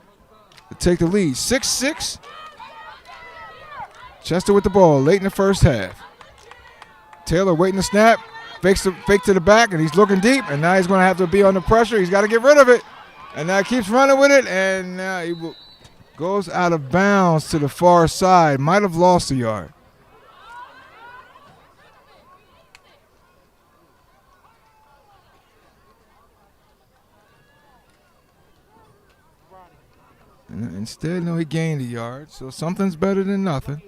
to take the lead. 6-6. Chester with the ball late in the first half. Taylor waiting to snap, fake to the back, and he's looking deep, and now he's going to have to be under pressure. He's got to get rid of it, and now he keeps running with it, and now he goes out of bounds to the far side. Might have lost a yard. And instead, no, he gained a yard, so something's better than nothing.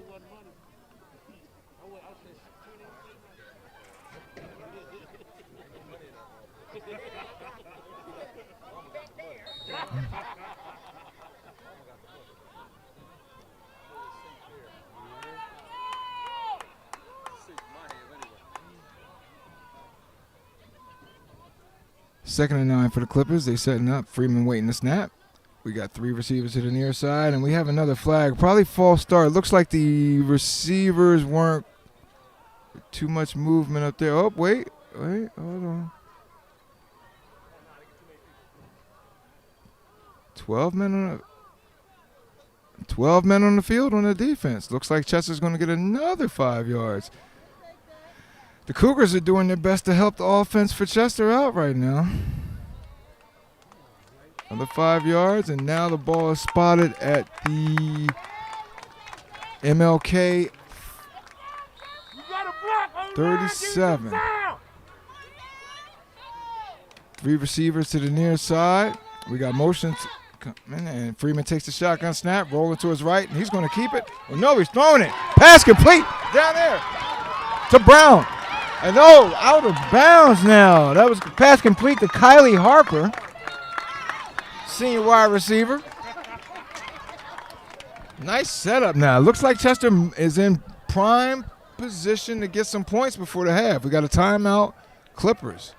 Second and 9 for the Clippers. They setting up. Freeman waiting to snap. We got 3 receivers to the near side, and we have another flag. Probably false start. Looks like the receivers weren't too much movement up there. Oh, wait, hold on. 12 men on the field on the defense. Looks like Chester's going to get another 5 yards. The Cougars are doing their best to help the offense for Chester out right now. Another 5 yards, and now the ball is spotted at the MLK 37. 3 receivers to the near side. We got motion, and Freeman takes the shotgun snap, rolling to his right, and he's going to keep it. Oh, no, he's throwing it. Pass complete down there to Brown. And out of bounds now. That was pass complete to Kylie Harper, senior wide receiver. Nice setup now. Looks like Chester is in prime position to get some points before the half. We got a timeout, Clippers.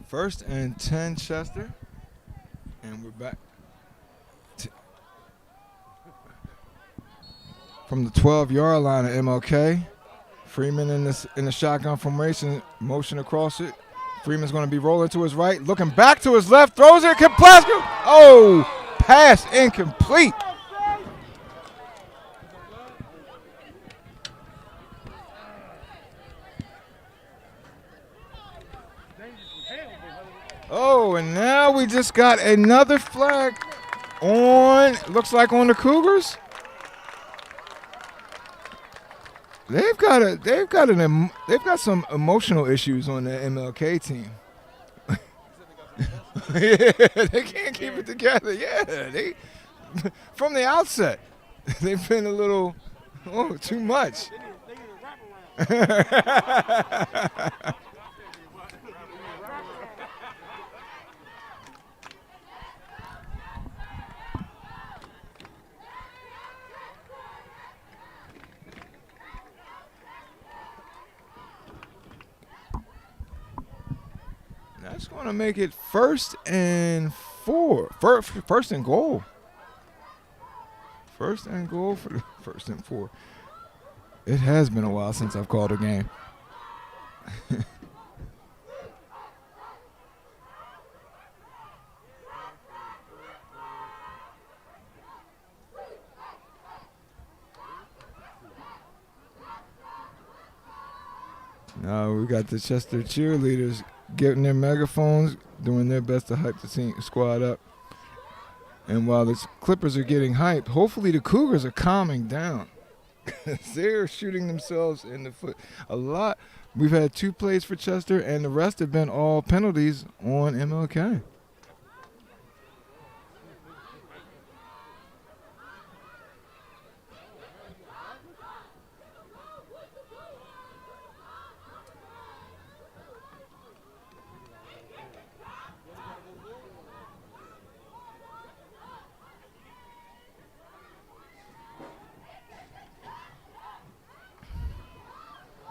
First and 10, Chester. And we're back from the 12-yard line of MLK. Freeman in the shotgun formation, motion across it. Freeman's going to be rolling to his right, looking back to his left, throws it, Plasker. Oh, pass incomplete. Oh, and now we just got another flag on, looks like on the Cougars. They've got some emotional issues on the MLK team. Yeah, they can't keep it together. Yeah, they from the outset they've been a little too much. They need a wraparound. That's going to make it 1st and 4. First and goal. 1st and goal for the 1st and 4. It has been a while since I've called a game. Now we got the Chester cheerleaders getting their megaphones, doing their best to hype the team squad up. And while the Clippers are getting hyped, hopefully the Cougars are calming down. They're shooting themselves in the foot a lot. We've had 2 plays for Chester, and the rest have been all penalties on MLK.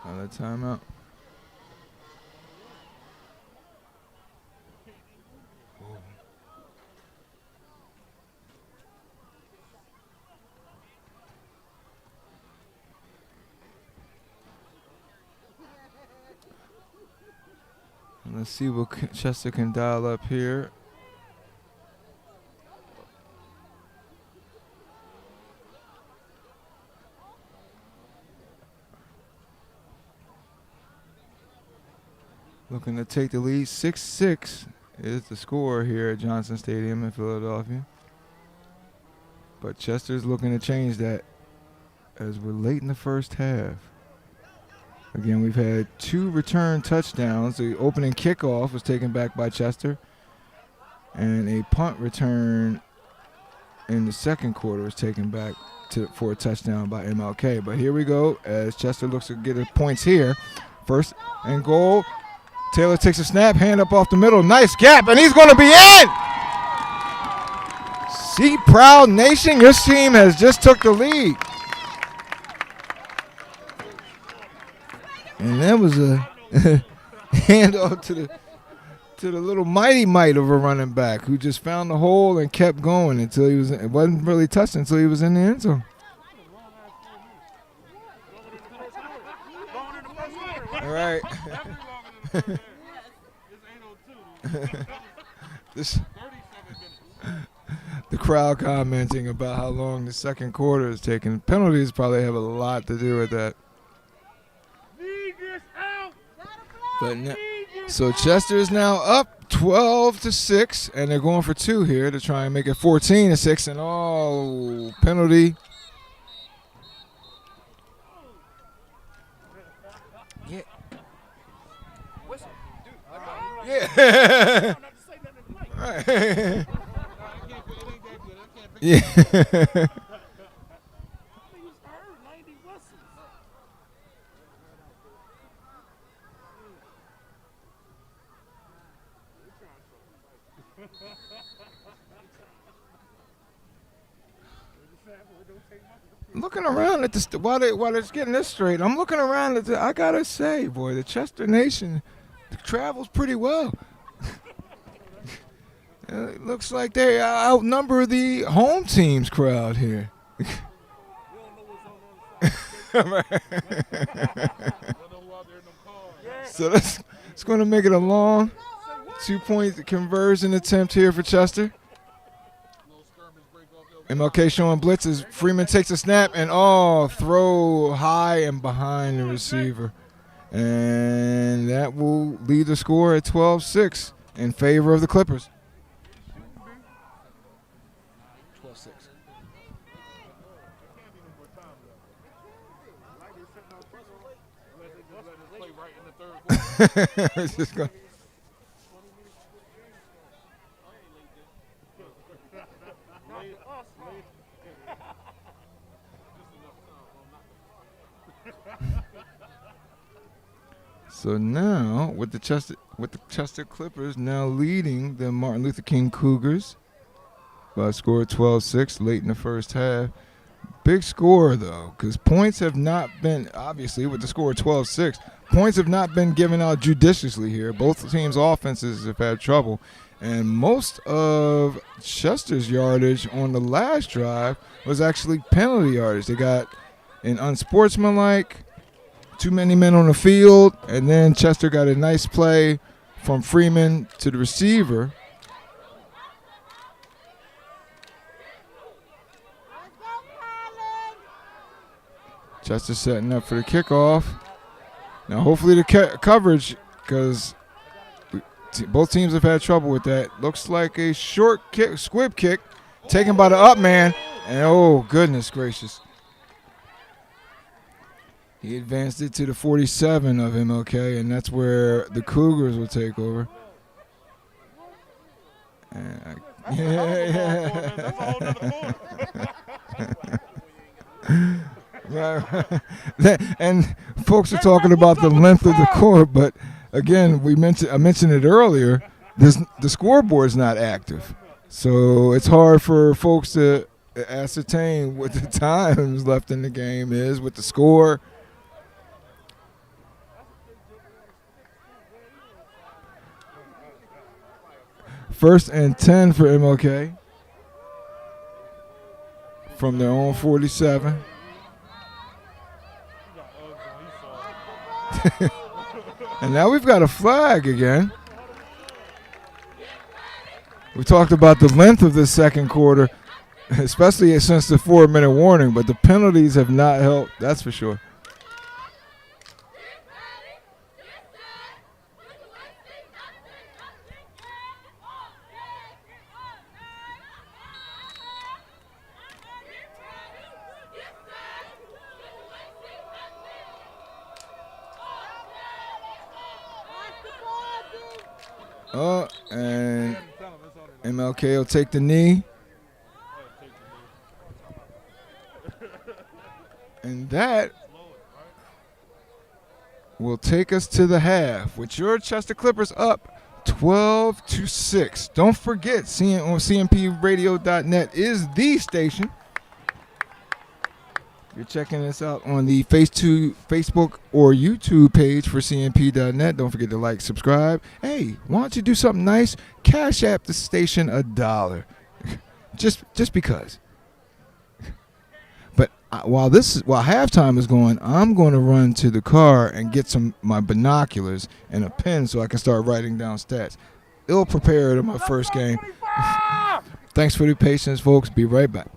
Another timeout. Let's see what Chester can dial up here. Looking to take the lead. 6-6 is the score here at Johnson Stadium in Philadelphia. But Chester's looking to change that as we're late in the first half. Again, we've had 2 return touchdowns. The opening kickoff was taken back by Chester, and a punt return in the second quarter was taken back for a touchdown by MLK. But here we go as Chester looks to get his points here. 1st and goal. Taylor takes a snap, hand up off the middle. Nice gap, and he's going to be in. See, Proud Nation, your team has just took the lead. And that was a handoff to the little mighty mite of a running back who just found the hole and kept going until he was. It wasn't really touched until he was in the end zone. All right. The crowd commenting about how long the second quarter is taking. Penalties probably have a lot to do with that. But so Chester is now up 12-6, and they're going for 2 here to try and make it 14-6. And penalty. Yeah. Yeah. Right. Yeah. Looking around at this while it's getting this straight, I'm looking around at I gotta say, boy, the Chester Nation travels pretty well. It looks like they outnumber the home team's crowd here. So it's going to make it a long 2-point conversion attempt here for Chester. MLK showing blitzes. Freeman takes a snap and throw high and behind the receiver. And that will lead the score at 12-6 in favor of the Clippers. 12-6. Unless they just let us play right in the third quarter. It's just gonna- So now, with the Chester Clippers now leading the Martin Luther King Cougars by a score of 12-6 late in the first half. Big score, though, because points have not been, obviously, with the score of 12-6, points have not been given out judiciously here. Both teams' offenses have had trouble. And most of Chester's yardage on the last drive was actually penalty yardage. They got an unsportsmanlike, too many men on the field, and then Chester got a nice play from Freeman to the receiver. Let's go, Collins. Chester setting up for the kickoff. Now, hopefully the coverage, because both teams have had trouble with that. Looks like a short kick, squib kick, taken by the up man. And oh, goodness gracious. He advanced it to the 47 of MLK, and that's where the Cougars will take over. And That's a whole nother quarter. Right. And folks are talking about the length of the court, but again, I mentioned it earlier. The scoreboard's not active, so it's hard for folks to ascertain what the times left in the game is with the score. First and 10 for MLK from their own 47. And now we've got a flag again. We talked about the length of this second quarter, especially since the 4-minute warning, but the penalties have not helped, that's for sure. And MLK will take the knee. And that will take us to the half, with your Chester Clippers up 12-6. Don't forget, on CMPRadio.net is the station. You're checking us out on the Facebook or YouTube page for CMP.net. Don't forget to like, subscribe. Hey, why don't you do something nice? Cash App the station $1. just because. But while halftime is going, I'm going to run to the car and get my binoculars and a pen so I can start writing down stats. Ill prepared in my first game. Thanks for the patience, folks. Be right back.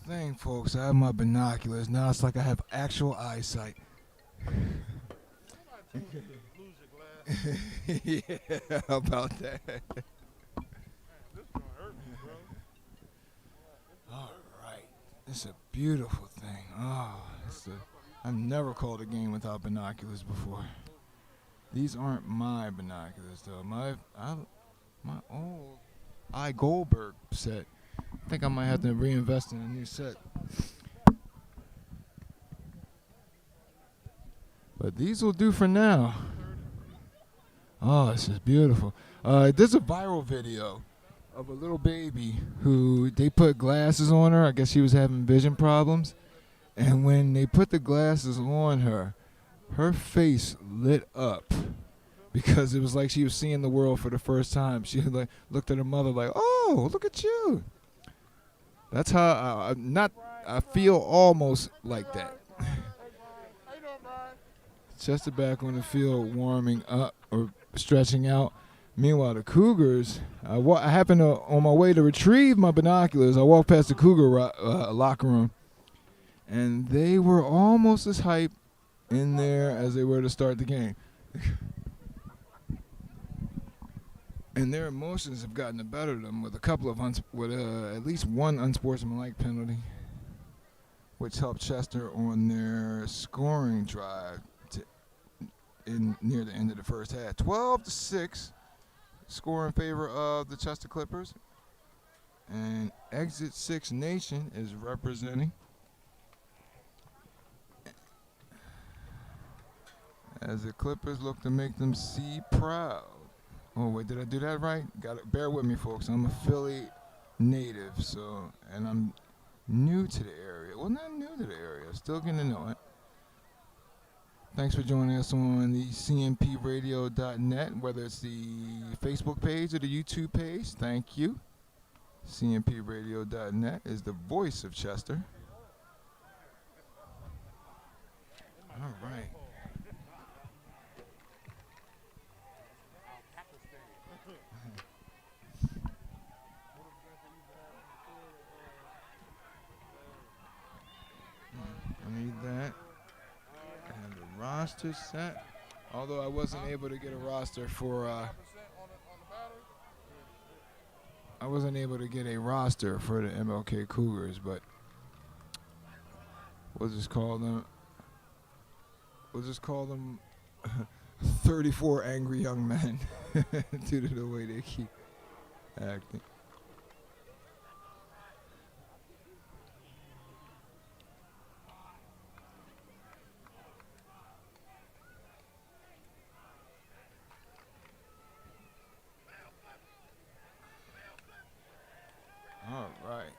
thing, folks. I have my binoculars. Now it's like I have actual eyesight. Yeah, how about that? All right. It's a beautiful thing. Oh, I've never called a game without binoculars before. These aren't my binoculars, though. My old Goldberg set. I think I might have to reinvest in a new set. But these will do for now. Oh, this is beautiful. There's a viral video of a little baby who they put glasses on her. I guess she was having vision problems. And when they put the glasses on her, her face lit up because it was like she was seeing the world for the first time. She like looked at her mother like, "Oh, look at you." That's how I feel almost like that. Chester back on the field warming up or stretching out. Meanwhile, the Cougars, I happened to, on my way to retrieve my binoculars, I walked past the Cougar locker room, and they were almost as hyped in there as they were to start the game. And their emotions have gotten the better of them with a couple of at least one unsportsmanlike penalty, which helped Chester on their scoring drive near the end of the first half. 12-6, score in favor of the Chester Clippers, and Exit 6 Nation is representing. As the Clippers look to make them see proud. Oh wait, did I do that right? Bear with me, folks. I'm a Philly native, and I'm new to the area. Well, not new to the area. Still getting to know it. Thanks for joining us on the cmpradio.net, whether it's the Facebook page or the YouTube page. Thank you. cmpradio.net is the voice of Chester. All right. I need that. And the roster set. Although I wasn't able to get a roster for I wasn't able to get a roster for the MLK Cougars, but we'll just call them 34 angry young men due to the way they keep acting. All right.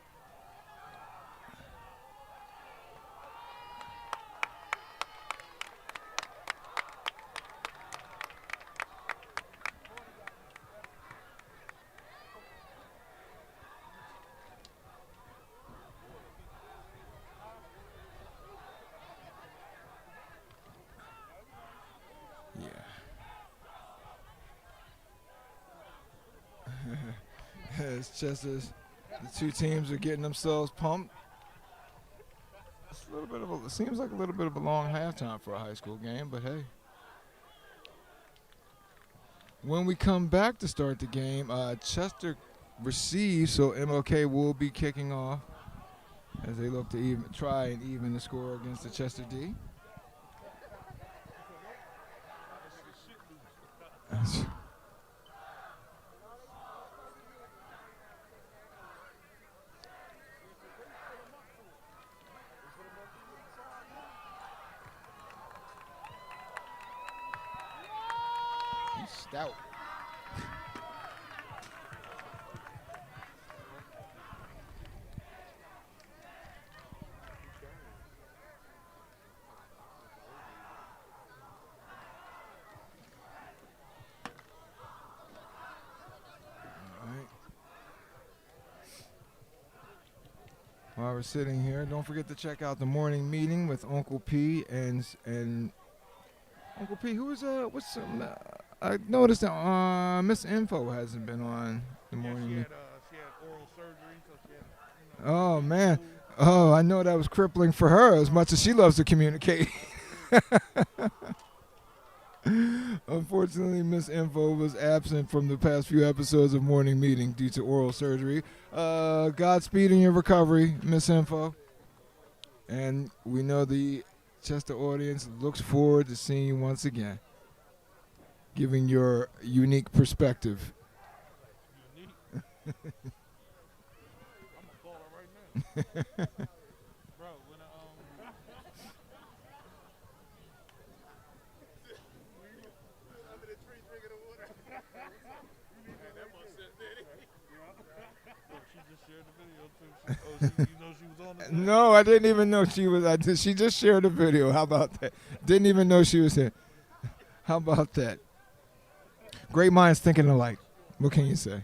Yeah. It's just as the two teams are getting themselves pumped. It's it seems like a little bit of a long halftime for a high school game, but hey. When we come back to start the game, Chester receives, so MLK will be kicking off as they look to try and even the score against the Chester D. Stout. While we're sitting here, don't forget to check out the morning meeting with Uncle P and Uncle P. Who is what's some? I noticed that Miss Info hasn't been on the morning meeting. She had oral surgery, so she had. Oh man, Oh, I know that was crippling for her as much as she loves to communicate. Unfortunately, Miss Info was absent from the past few episodes of Morning Meeting due to oral surgery. Godspeed in your recovery, Miss Info. And we know the Chester audience looks forward to seeing you once again, giving your unique perspective. I'm a caller right now. Bro, when under the tree drinking the water. Hey, that must sit there. Look, she just shared the video too. You know she was on the No, I didn't even know she was. She just shared a video. How about that? Didn't even know she was here. How about that? Great minds thinking alike. What can you say?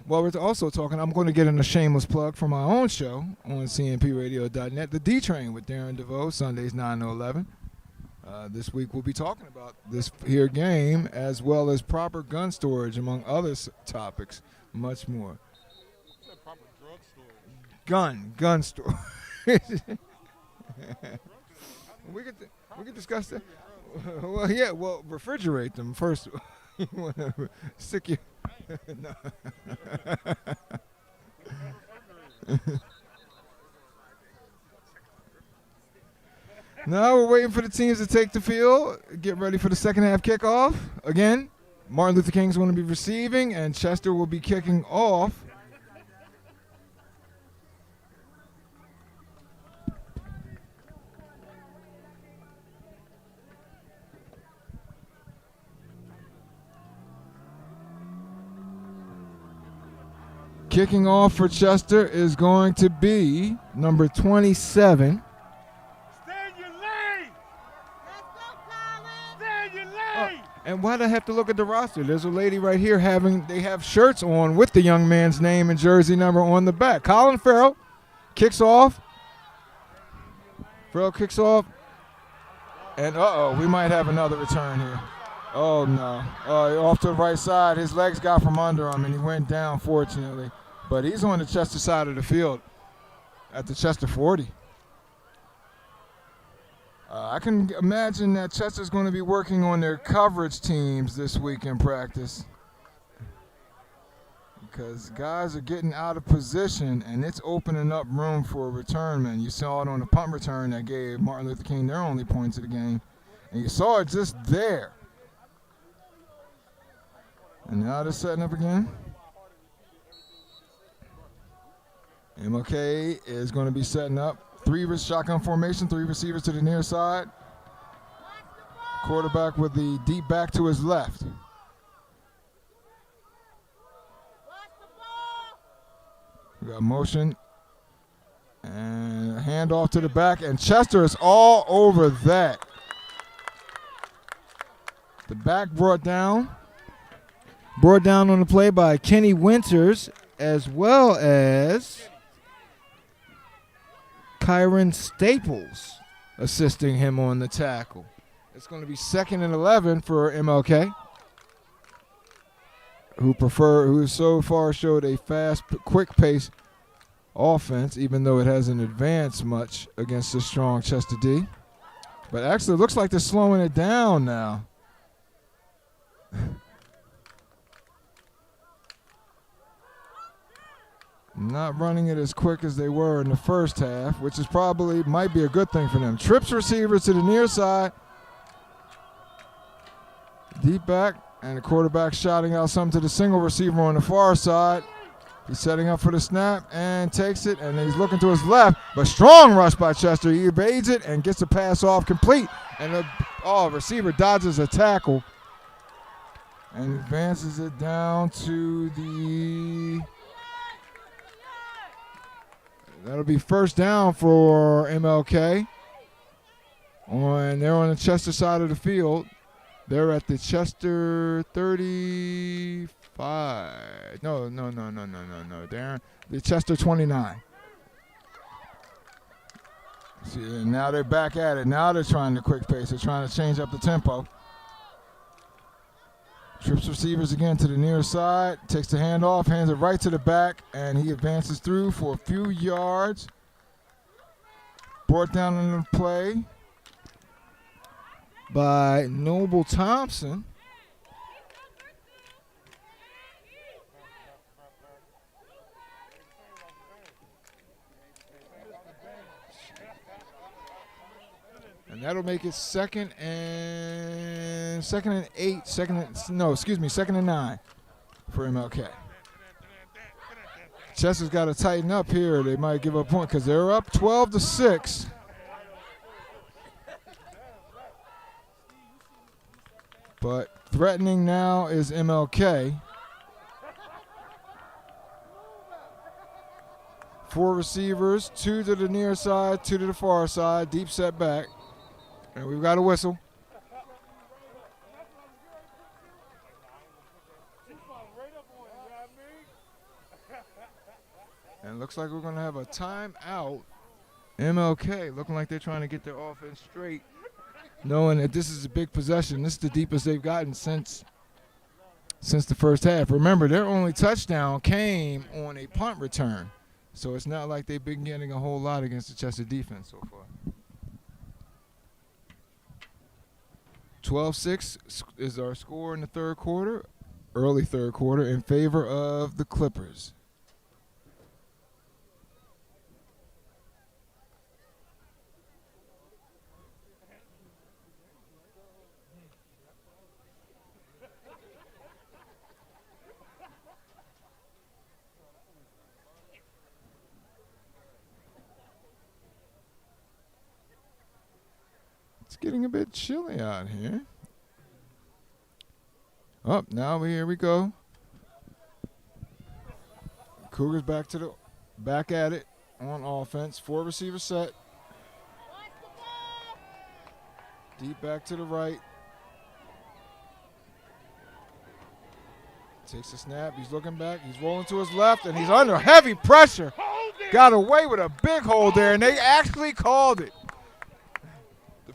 Well, we're also talking, I'm going to get in a shameless plug for my own show on cnpradio.net, The D-Train with Darren DeVoe, Sundays 9 to 11. This week we'll be talking about this here game as well as proper gun storage, among other topics, much more. What's that proper drug storage? Gun storage. we could discuss that. Well, yeah, refrigerate them first. You want to stick your... No. Now we're waiting for the teams to take the field, get ready for the second half kickoff. Again, Martin Luther King's going to be receiving, and Chester will be kicking off. Kicking off for Chester is going to be number 27. Stay in your lane! Let's go, Colin! Stay in your lane! And why'd I have to look at the roster? There's a lady right here they have shirts on with the young man's name and jersey number on the back. Colin Farrell kicks off. Farrell kicks off. And we might have another return here. Oh no. Off to the right side. His legs got from under him and he went down, fortunately. But he's on the Chester side of the field at the Chester 40. I can imagine that Chester's going to be working on their coverage teams this week in practice, because guys are getting out of position and it's opening up room for a return man. You saw it on the punt return that gave Martin Luther King their only points of the game. And you saw it just there. And now they're setting up again. MLK is going to be setting up. Shotgun formation, 3 receivers to the near side. Quarterback with the deep back to his left. We got motion. And a handoff to the back. And Chester is all over that. The back brought down on the play by Kenny Winters, as well as Kyron Staples assisting him on the tackle. It's going to be 2nd and 11 for MLK, who so far showed a fast, quick pace offense, even though it hasn't advanced much against the strong Chester D. But actually, it looks like they're slowing it down now. Not running it as quick as they were in the first half, which is might be a good thing for them. Trips receivers to the near side. Deep back, and the quarterback shouting out something to the single receiver on the far side. He's setting up for the snap and takes it, and he's looking to his left, but strong rush by Chester. He evades it and gets the pass off complete, and the receiver dodges a tackle and advances it down to the... That'll be first down for MLK. They're on the Chester side of the field. They're at the Chester 35. No, Darren. The Chester 29. See, now they're back at it. Now they're trying to quick pace. They're trying to change up the tempo. Trips receivers again to the near side. Takes the handoff, hands it right to the back, and he advances through for a few yards. brought down in the play by Noble Thompson. And that'll make it second and 9 for MLK. Chester's got to tighten up here. They might give up a point because they're up 12-6. But threatening now is MLK. 4 receivers, 2 to the near side, 2 to the far side, deep set back. And we've got a whistle. And it looks like we're going to have a timeout. MLK looking like they're trying to get their offense straight, knowing that this is a big possession. This is the deepest they've gotten since the first half. Remember, their only touchdown came on a punt return. So it's not like they've been getting a whole lot against the Chester defense so far. 12-6 is our score in the third quarter, early third quarter, in favor of the Clippers. It's getting a bit chilly out here. Oh, now here we go. Cougars back at it on offense. 4 receiver set. Deep back to the right. Takes a snap. He's looking back. He's rolling to his left, and he's under heavy pressure. Got away with a big hold there, and they actually called it.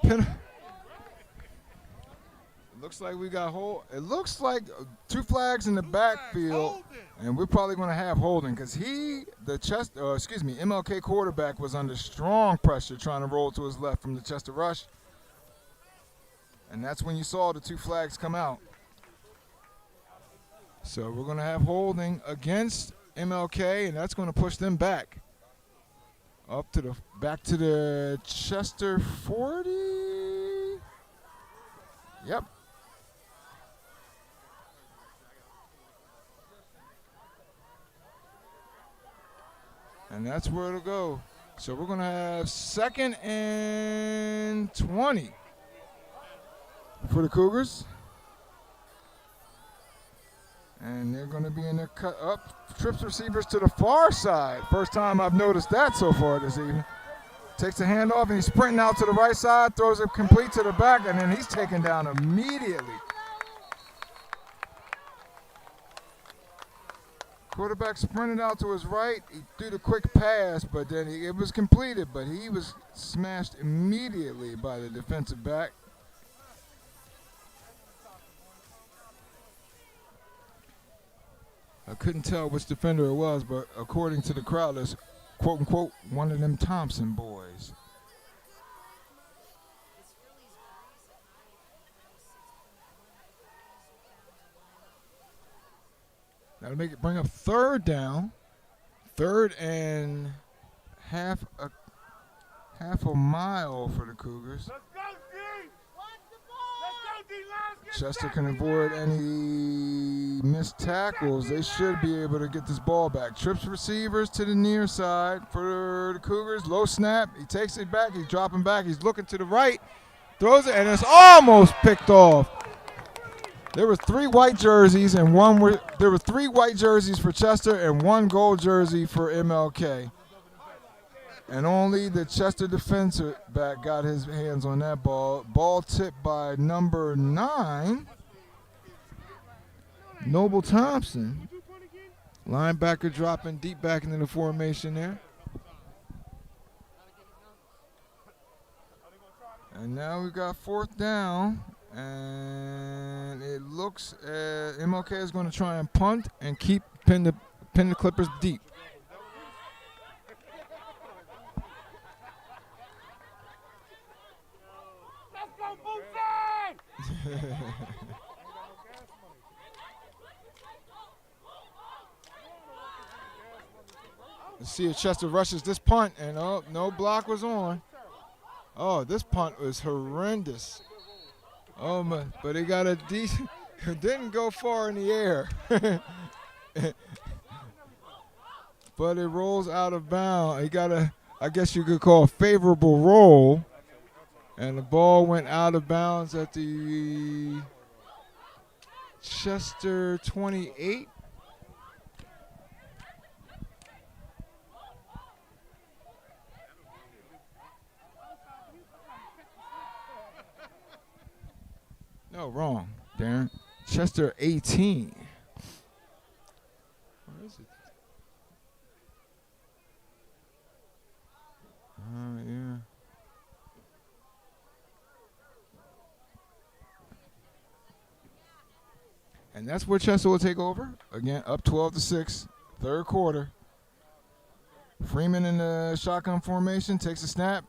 It looks like we got It looks like 2 flags in the backfield, and we're probably going to have holding because MLK quarterback was under strong pressure trying to roll to his left from the Chester rush, and that's when you saw the 2 flags come out. So we're going to have holding against MLK, and that's going to push them back. Back to the Chester 40. Yep. And that's where it'll go. So we're going to have 2nd and 20 for the Cougars. And they're going to be in their cut up. Trips receivers to the far side. First time I've noticed that so far this evening. Takes the handoff and he's sprinting out to the right side, throws it complete to the back, and then he's taken down immediately. Quarterback sprinted out to his right. He threw the quick pass, but then it was completed, but he was smashed immediately by the defensive back. I couldn't tell which defender it was, but according to the crowd, it's quote-unquote one of them Thompson boys. That'll bring up 3rd down. 3rd and half a mile for the Cougars. Let's go, D! Watch the ball! Let's go, D! Lions, get Chester back. can avoid any missed tackles. They should be able to get this ball back. Trips receivers to the near side for the Cougars. Low snap. He takes it back. He's dropping back. He's looking to the right. Throws it, and it's almost picked off. There were 3 white jerseys, and there were 3 white jerseys for Chester and 1 gold jersey for MLK. And only the Chester defensive back got his hands on that ball. Ball tipped by number 9, Noble Thompson. Linebacker dropping deep back into the formation there. And now we got 4th down. And it looks MLK is going to try and punt and pin the Clippers deep. Let's see if Chester rushes this punt, and oh, no block was on. Oh, this punt was horrendous. Oh my! But it got a decent. It didn't go far in the air. But it rolls out of bounds. He got a, I guess you could call a favorable roll, and the ball went out of bounds at the Chester 28. No, wrong, Darren. Chester 18. Where is it? Yeah. And that's where Chester will take over. Again, up 12-6, third quarter. Freeman in the shotgun formation, takes a snap.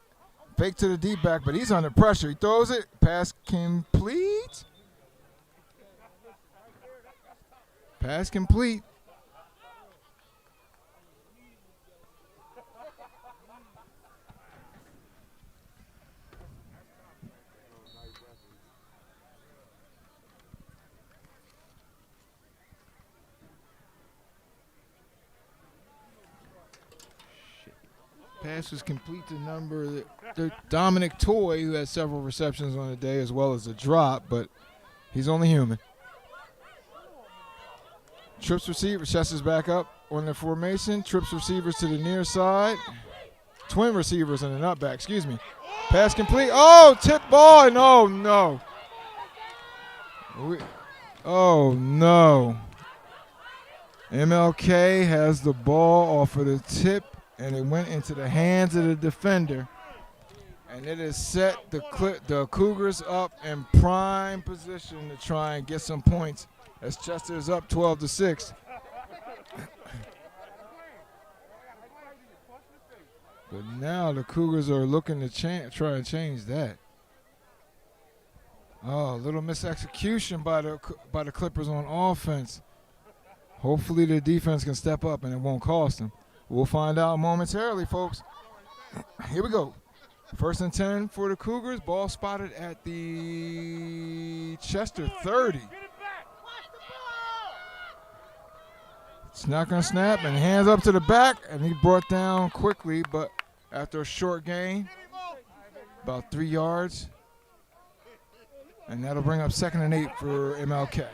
Fake to the deep back, but he's under pressure. He throws it. Pass complete. Pass complete. Pass was complete to number the Dominic Toy, who has several receptions on the day as well as a drop, but he's only human. Trips receiver, Chester's back up on the formation. Trips receivers to the near side. Twin receivers and an up back, excuse me. Pass complete. Oh, tip ball, and oh no. Oh no. MLK has the ball off of the tip, and it went into the hands of the defender. And it has set the Cougars up in prime position to try and get some points as Chester is up 12-6. But now the Cougars are looking to try and change that. Oh, a little misexecution by the Clippers on offense. Hopefully the defense can step up and it won't cost them. We'll find out momentarily, folks. Here we go. 1st and 10 for the Cougars. Ball spotted at the Chester 30. It's not going to snap, and hands up to the back, and he brought down quickly, but after a short gain, about 3 yards. And that'll bring up 2nd and 8 for MLK.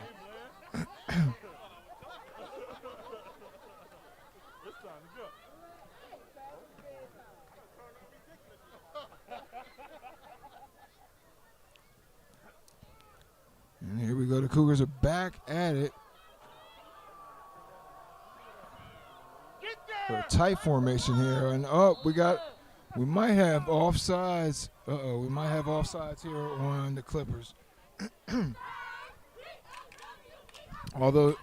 And here we go. The Cougars are back at it. A tight formation here, and we might have offsides. We might have offsides here on the Clippers. Although,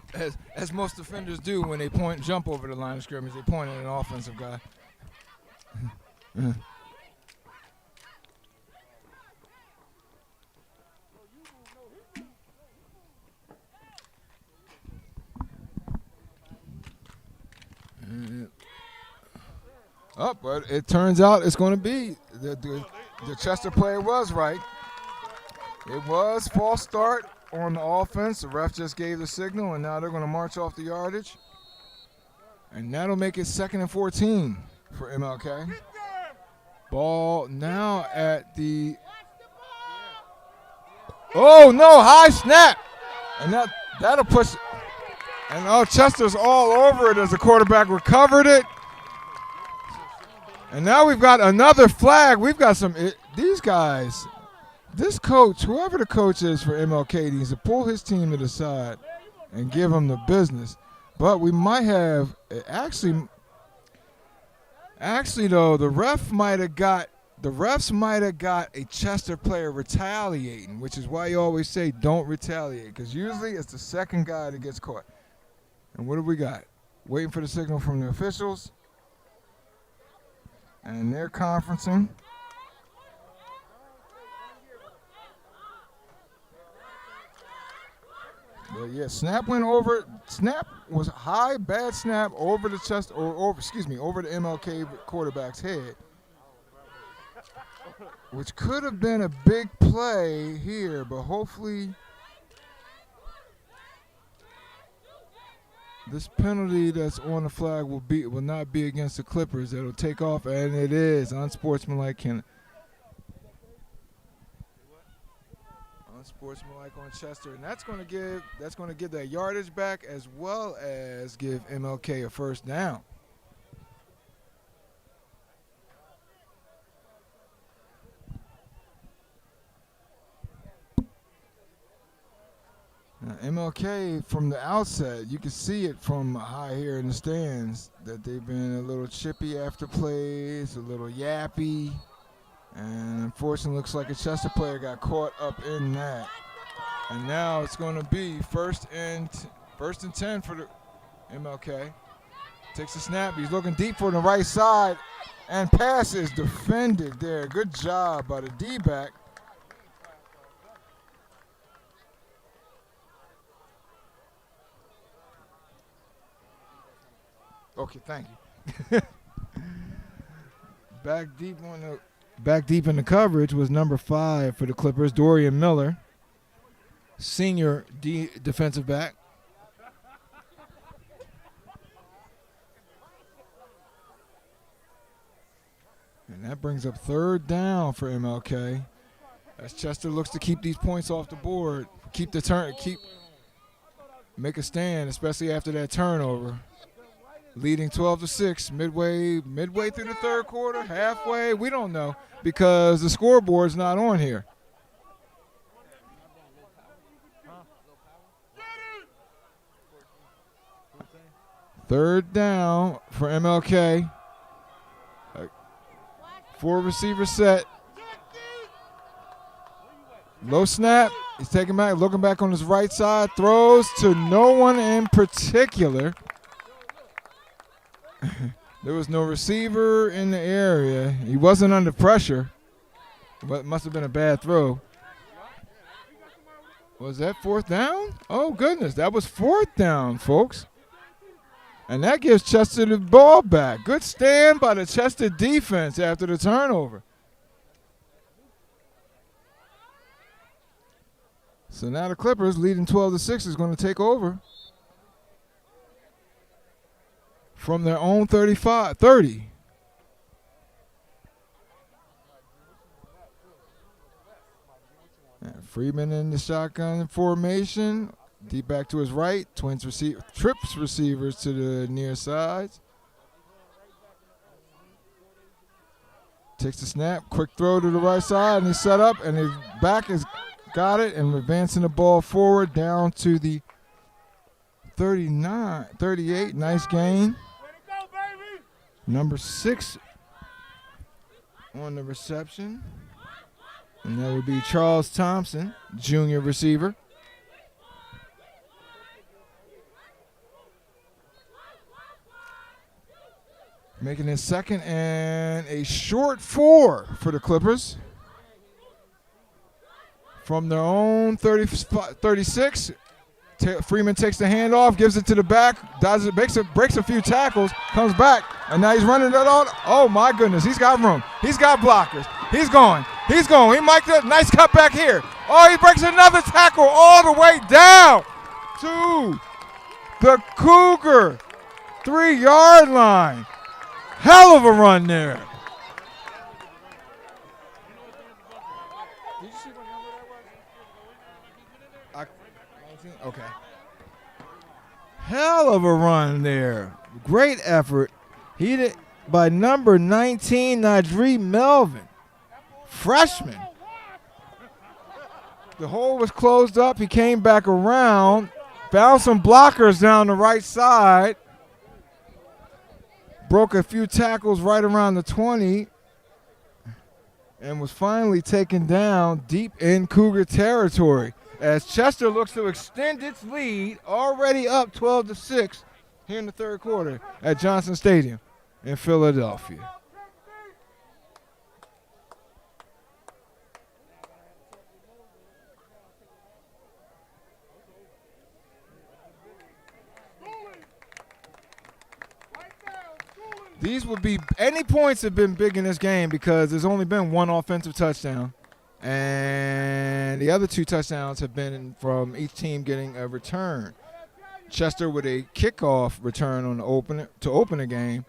as most defenders do when they jump over the line of scrimmage, they point at an offensive guy. But it turns out it's going to be the Chester player was right. It was false start on the offense. The ref just gave the signal, and now they're going to march off the yardage. And that'll make it 2nd and 14 for MLK. Ball now at the – oh, no, high snap. And that'll push – and Chester's all over it as the quarterback recovered it. And now we've got another flag. We've got these guys, this coach, whoever the coach is for MLK, needs to pull his team to the side and give them the business. But we might have, actually though, the refs might have got a Chester player retaliating, which is why you always say don't retaliate, because usually it's the second guy that gets caught. And what do we got? Waiting for the signal from the officials. And they're conferencing. Yeah, snap went over. Snap was high, bad snap over the chest, or over, excuse me, over the MLK quarterback's head, which could have been a big play here, but hopefully this penalty that's on the flag will not be against the Clippers. It'll take off, and it is unsportsmanlike. Unsportsmanlike on Chester, and that's going to give that yardage back as well as give MLK a first down. Now, MLK from the outset, you can see it from high here in the stands that they've been a little chippy after plays, a little yappy. And unfortunately, looks like a Chester player got caught up in that. And now it's going to be first and 10 for the MLK. Takes a snap. He's looking deep for the right side. And pass is defended there. Good job by the D-back. Okay, thank you. Back deep in the coverage was number 5 for the Clippers, Dorian Miller, senior defensive back. And that brings up third down for MLK as Chester looks to keep these points off the board, make a stand, especially after that turnover. Leading 12-6 midway through the third quarter, halfway, we don't know because the scoreboard's not on here. Third down for MLK. 4 receiver set. Low snap. He's taking back, looking back on his right side. Throws to no one in particular. There was no receiver in the area. He wasn't under pressure, but it must have been a bad throw. Was that fourth down? Oh, goodness. That was fourth down, folks. And that gives Chester the ball back. Good stand by the Chester defense after the turnover. So now the Clippers, leading 12-6, is going to take over from their own 30. And Freeman in the shotgun formation. Deep back to his right. Trips receivers to the near sides. Takes the snap. Quick throw to the right side. And he's set up. And his back has got it. And advancing the ball forward down to the 38. Nice gain. Number 6 on the reception. And that would be Charles Thompson, junior receiver. Making his second and a short 4 for the Clippers. From their own 36. Freeman takes the handoff, gives it to the back, breaks a few tackles, comes back, and now he's running it on. Oh my goodness, he's got room. He's got blockers. He's going. He might get a nice cut back here. Oh, he breaks another tackle all the way down to the Cougar 3-yard line. Hell of a run there. Did you see what number that was? 19? Okay. Hell of a run there. Great effort. He did by number 19, Nadri Melvin. Freshman. The hole was closed up. He came back around, found some blockers down the right side. Broke a few tackles right around the 20 and was finally taken down deep in Cougar territory as Chester looks to extend its lead, already up 12-6 here in the third quarter at Johnson Stadium in Philadelphia. These would be any points have been big in this game because there's only been one offensive touchdown, and the other 2 touchdowns have been from each team getting a return. Chester with a kickoff return on the open the game.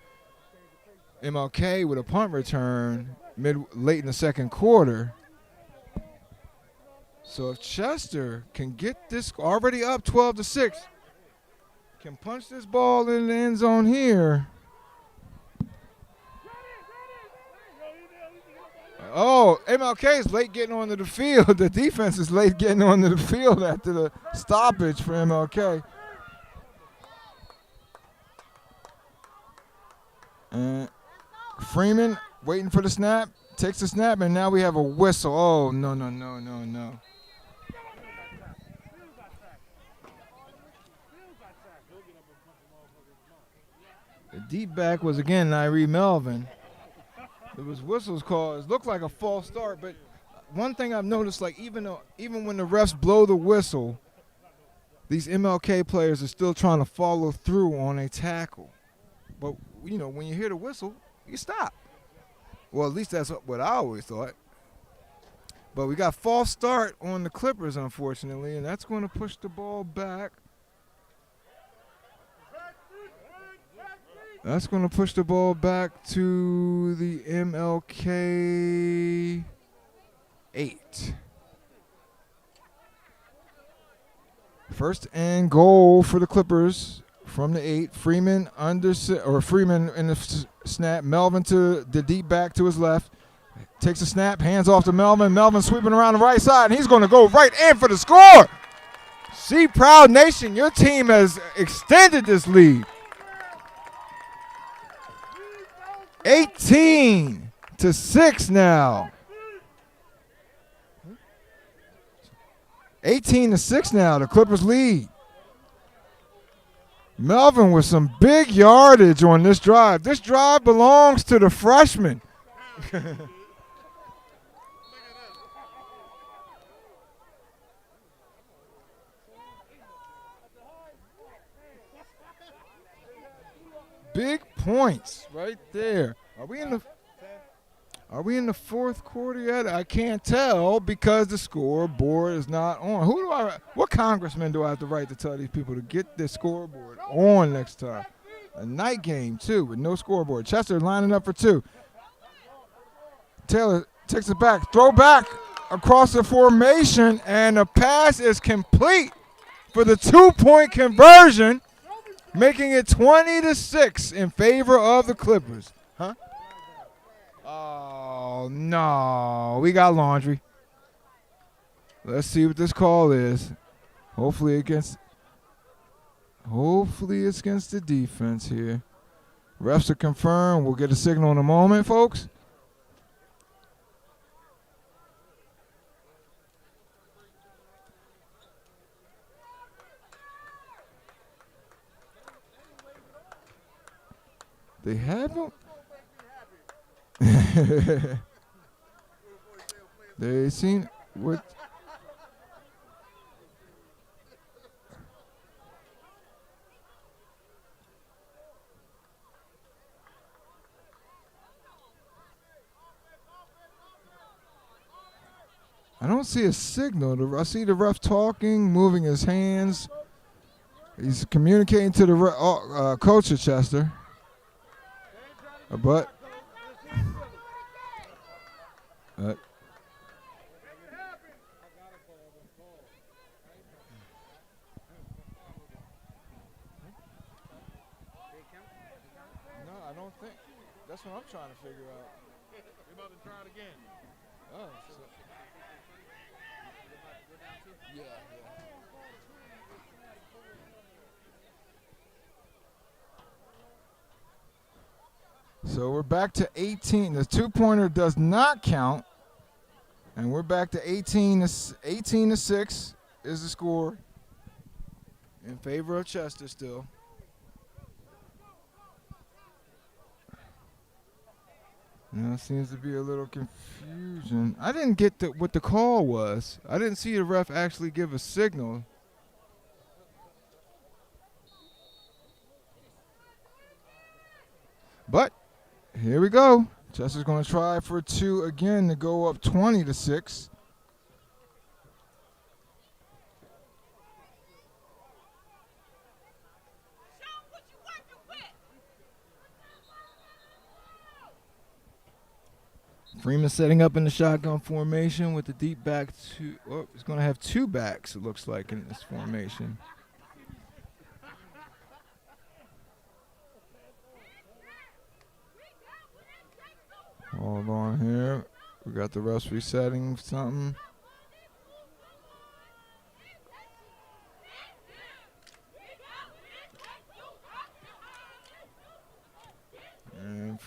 MLK with a punt return late in the second quarter. So if Chester can get this already up 12-6, can punch this ball in the end zone here. Oh, MLK is late getting onto the field. The defense is late getting onto the field after the stoppage for MLK. And Freeman waiting for the snap, takes the snap, and now we have a whistle. Oh, no. The deep back was, again, Nyree Melvin. There was whistles called. It looked like a false start, but one thing I've noticed, like even when the refs blow the whistle, these MLK players are still trying to follow through on a tackle. But, you know, when you hear the whistle, you stop. Well, at least that's what I always thought. But we got false start on the Clippers, unfortunately, and that's going to push the ball back. That's going to push the ball back to the MLK 8. First and goal for the Clippers from the 8. Freeman in the snap. Melvin to the deep back to his left. Takes a snap, hands off to Melvin. Melvin sweeping around the right side, and he's going to go right in for the score. See, Proud Nation, your team has extended this lead. 18-6 now. 18-6 now. The Clippers lead. Melvin with some big yardage on this drive. This drive belongs to the freshman. Big points right there. Are we in the fourth quarter yet? I can't tell because the scoreboard is not on. What congressman do I have to write to tell these people to get their scoreboard on next time? A night game too with no scoreboard. Chester lining up for 2. Taylor takes it back. Throw back across the formation, and the pass is complete for the 2-point conversion, making it 20-6 in favor of the Clippers. Huh? Oh, no. We got laundry. Let's see what this call is. Hopefully it's against the defense here. Refs are confirmed. We'll get a signal in a moment, folks. They haven't. They seen what. I don't see a signal. I see the ref talking, moving his hands. He's communicating to the coach of Chester. But no, I don't think. That's what I'm trying to figure out. We're about to try it again. Oh, yeah. So we're back to 18. The 2-pointer does not count. And we're back to 18-6 is the score in favor of Chester still. Now seems to be a little confusion. I didn't get what the call was. I didn't see the ref actually give a signal. But Here we go. Chester's going to try for 2 again to go up 20-6. Freeman setting up in the shotgun formation with the deep back two. Oh, he's going to have 2 backs, it looks like, in this formation. Hold on here. We got the refs resetting something. And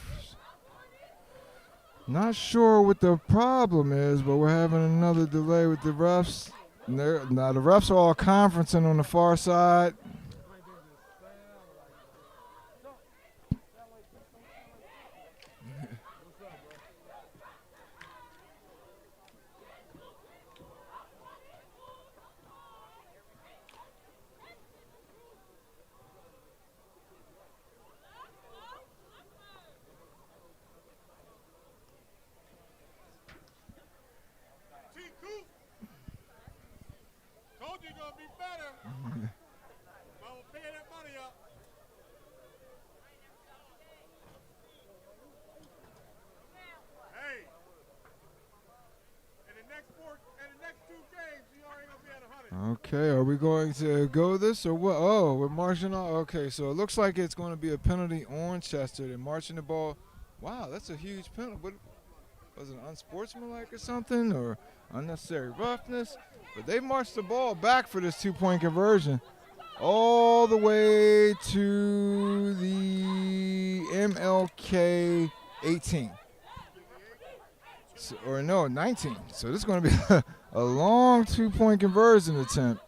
not sure what the problem is, but we're having another delay with the refs. Now the refs are all conferencing on the far side. Told you gonna be better. I'm gonna pay that money up. Hey, in the next 2 games, you ain't gonna be at 100. Okay, are we going to go this or what? Oh, we're marching on. Okay, so it looks like it's going to be a penalty on Chester. They're marching the ball. Wow, that's a huge penalty. What, was it unsportsmanlike or something, or unnecessary roughness? But they marched the ball back for this 2-point conversion all the way to the MLK 18. So, or no, 19. So this is going to be a long 2-point conversion attempt.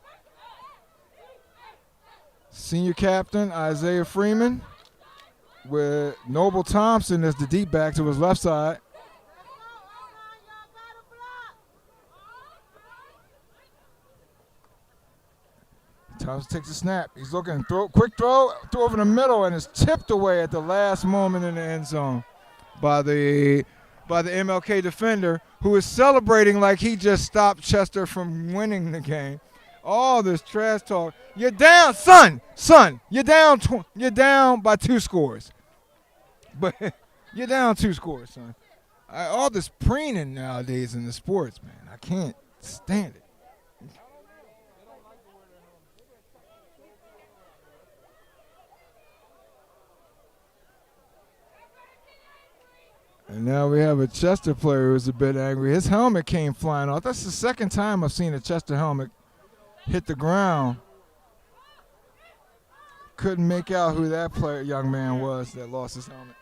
Senior captain Isaiah Freeman with Noble Thompson as the deep back to his left side. Thompson takes a snap. He's looking, quick throw over the middle, and it's tipped away at the last moment in the end zone by the MLK defender, who is celebrating like he just stopped Chester from winning the game. All this trash talk. You're down, son. You're down by 2 scores. But you're down 2 scores, son. All this preening nowadays in the sports, man, I can't stand it. And now we have a Chester player who's a bit angry. His helmet came flying off. That's the second time I've seen a Chester helmet hit the ground. Couldn't make out who that young man was that lost his helmet.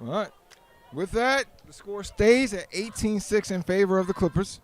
All right. With that, the score stays at 18-6 in favor of the Clippers.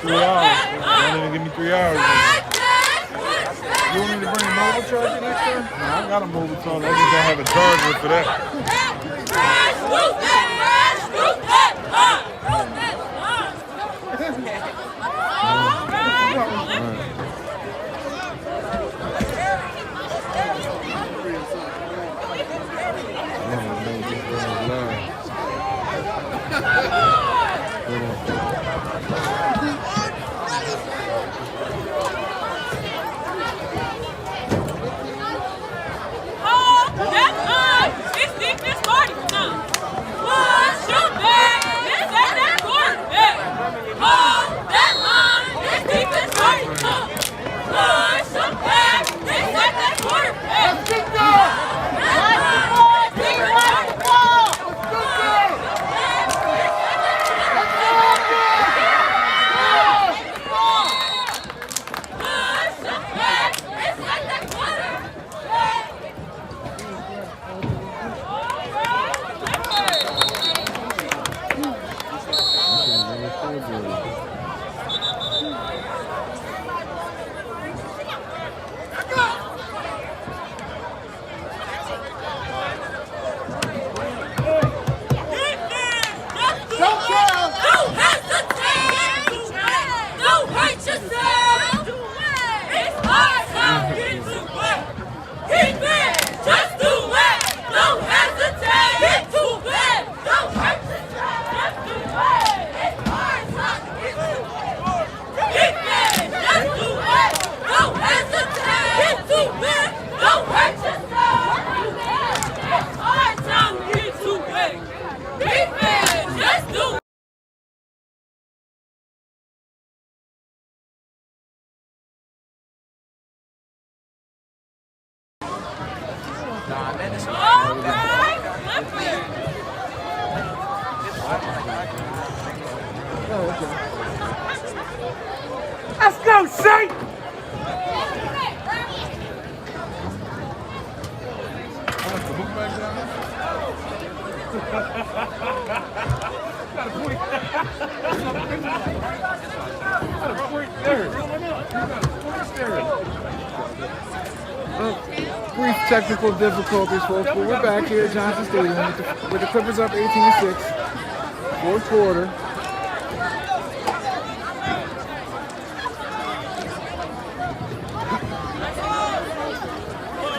3 hours. Don't even give me 3 hours. You want me to bring a mobile charger next time? No, I got a mobile charger. I just don't have a charger for that. Let's go, Saint! Brief technical difficulties, folks, but we're back here at Johnson Stadium with the Clippers up 18-6, fourth quarter.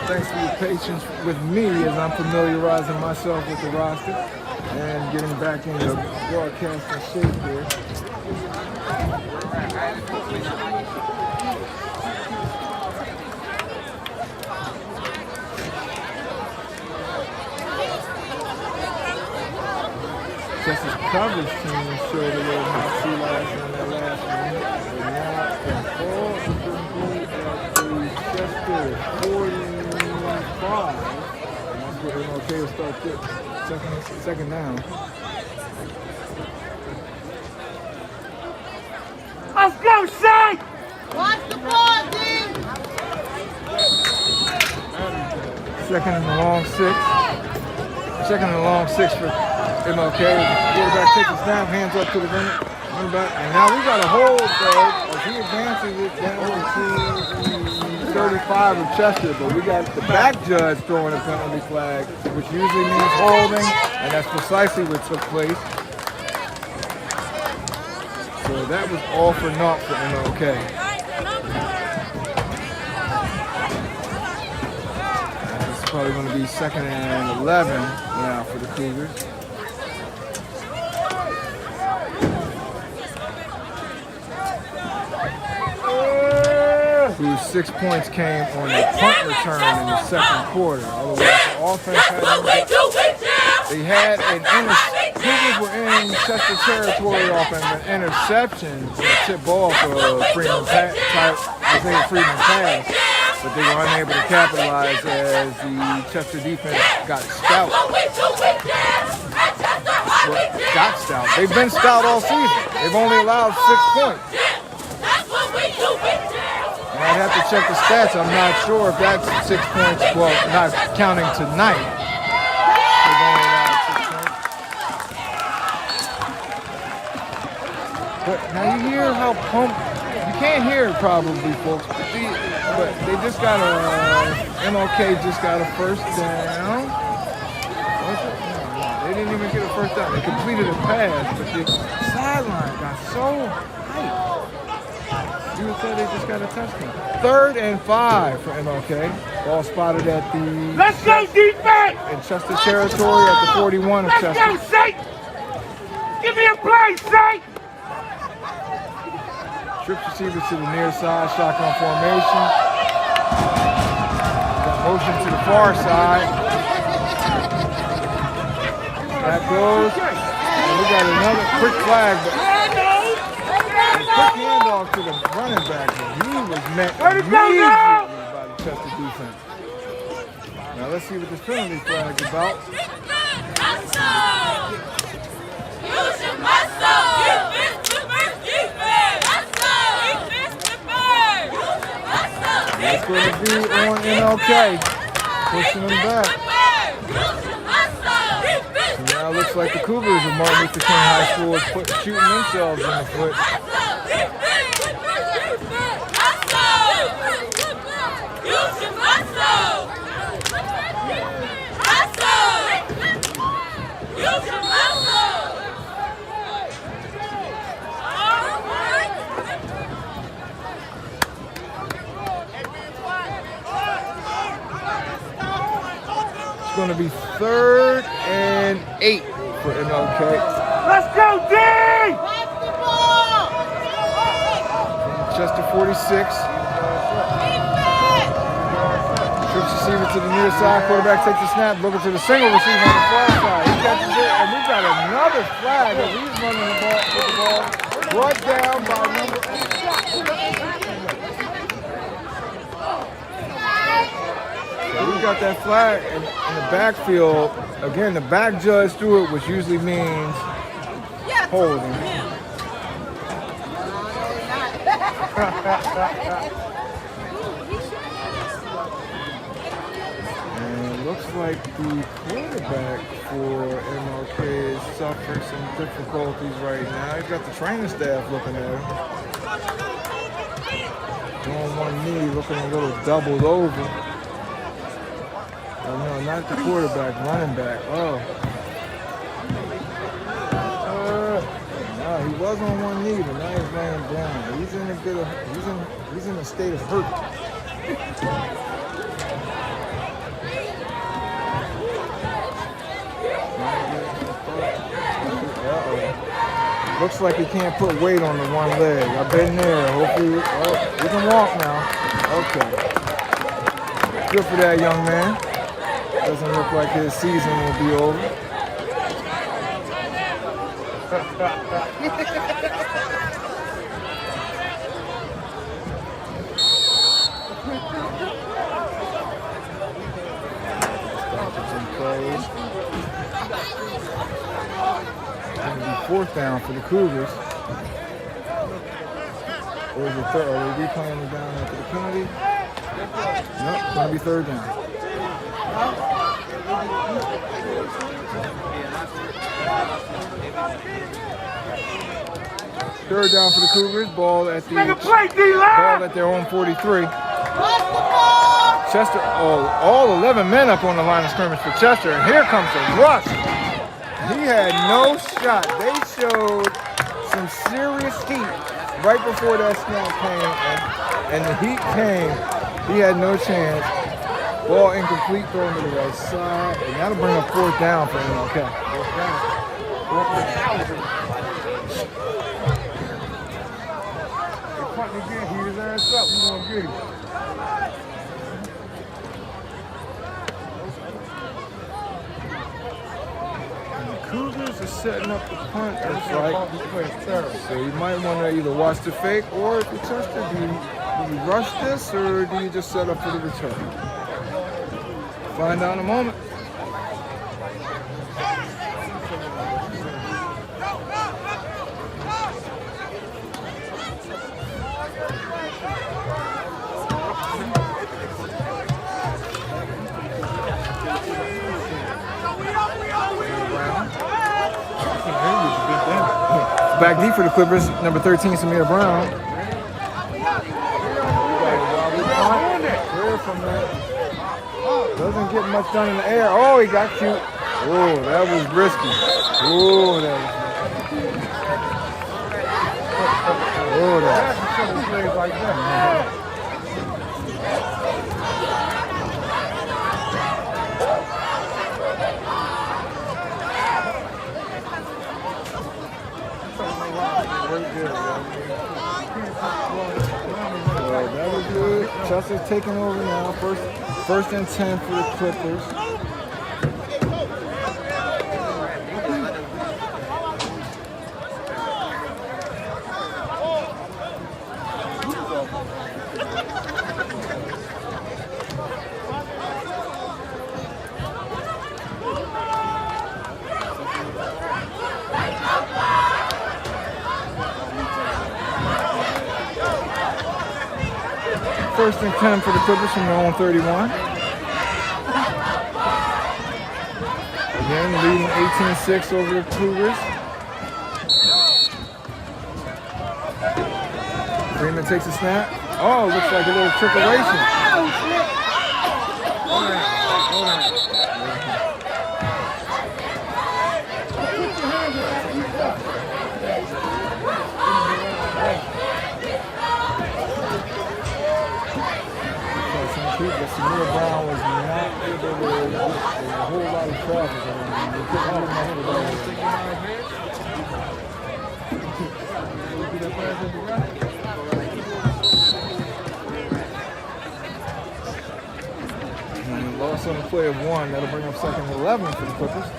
Thanks for your patience with me as I'm familiarizing myself with the roster and getting back into broadcasting shape here. Texas coverage team showed a little mercy last in their last minute, but now it's all complete at the Chester 45. That's what MLK will start this. Second down. Let's go, Saint! Watch the ball, D! Second and a long six. Second and a long six for MLK. Quarterback takes a snap, hands up to the running back. And now we got a hold, though, as he advances it down to 35 of Chester. But we got the back judge throwing a penalty flag, which usually means holding, and that's precisely what took place. So that was all for naught for MLK. It's probably going to be second and 11 now for the Cougars. Whose 6 points came on the punt return in the second quarter. Otherwise, the offense they had an Cougars were in Chester territory off an interception, a tip ball for Freeman pass, but they were unable to capitalize as the Chester defense got stout. They've been stout all season. They've only allowed 6 points. And I'd have to check the stats. I'm not sure if that's 6 points. Well, not counting tonight. They've only allowed 6 points. But now you hear how pumped. You can't hear it probably, folks. But they just got MLK just got a first down. Was it? No, they didn't even get a first down. They completed a pass, but the sideline got so hyped. You would say they just got a touchdown. 3rd and 5 for MLK. Ball spotted at the Let's go, defense! in Chester territory at the 41 of Chester. Let's go, Saint! Give me a play, Saint! Trips receiver to the near side, shotgun formation. Got motion to the far side. That goes. And we got another quick flag, but quick handoff to the running back. He was met immediately by the Chester defense. Now let's see what this penalty flag is about. It's going to be on MLK, pushing them back. So now it looks like the Cougars of Martin Luther King High School is shooting themselves in the foot. It's going to be 3rd and 8 for MLK. Let's go, D! Chester 46. Trips receiver to the near side. Quarterback takes the snap, looking to the single receiver on the far side. He catches it, and we got another flag that he's running the ball with the ball. Brought down by number 8. We got that flag in the backfield. Again, the back judge threw it, which usually means holding. And it looks like the quarterback for MLK is suffering some difficulties right now. He's got the training staff looking at him. On one knee, looking a little doubled over. Oh, no, not the quarterback, running back. Oh. No, he was on one knee, but now he's laying down. He's in a bit of, he's in a state of hurt. Uh-oh. Looks like he can't put weight on the one leg. I've been there. Hopefully, he can walk now. Okay. Good for that young man. Doesn't look like his season will be over. Going to be 4th down for the Cougars. Or is it 3rd? Are they replaying it down after the penalty? Nope, it's going to be 3rd down. 3rd down for the Cougars. Ball at their own 43. Chester, all 11 men up on the line of scrimmage for Chester, and here comes a rush. He had no shot. They showed some serious heat right before that snap came, and the heat came. He had no chance. Ball incomplete, thrown to the right side, and that'll bring up 4th down for him. Okay. 4th down. They're punting again. Heat his ass up. We're going to get him. And the Cougars are setting up the punt. It's like, so you might want to either watch the fake, or if you touch it, do you rush this, or do you just set up for the return? Find out in a moment. Back deep for the Clippers, number 13, Samir Brown. Clear from that. Doesn't get much done in the air. Oh, he got cute. Oh, that was risky. Oh, that was oh, that. Like that. That was good. Chester's taking over now. First and 10 for the Clippers. First and 10 for the Clippers from their own 31. Again, leading 18-6 over the Cougars. Freeman takes a snap. Oh, looks like a little trickeration. Hold on. Samir Brown was not able to, there was a whole lot of traffic around him. They couldn't move my head around. And lost on the play of 1. That'll bring up second and 11 for the Clippers.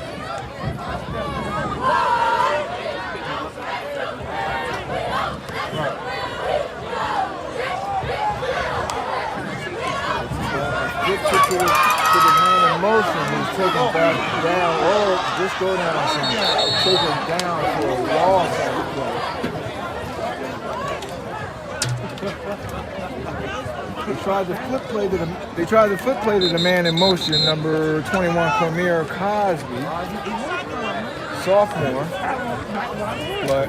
Get to the man in motion who's taken back down, or just go down some, take him down for a loss on the play. They tried the flip play to the man in motion, number 21, Cormier Cosby, sophomore, but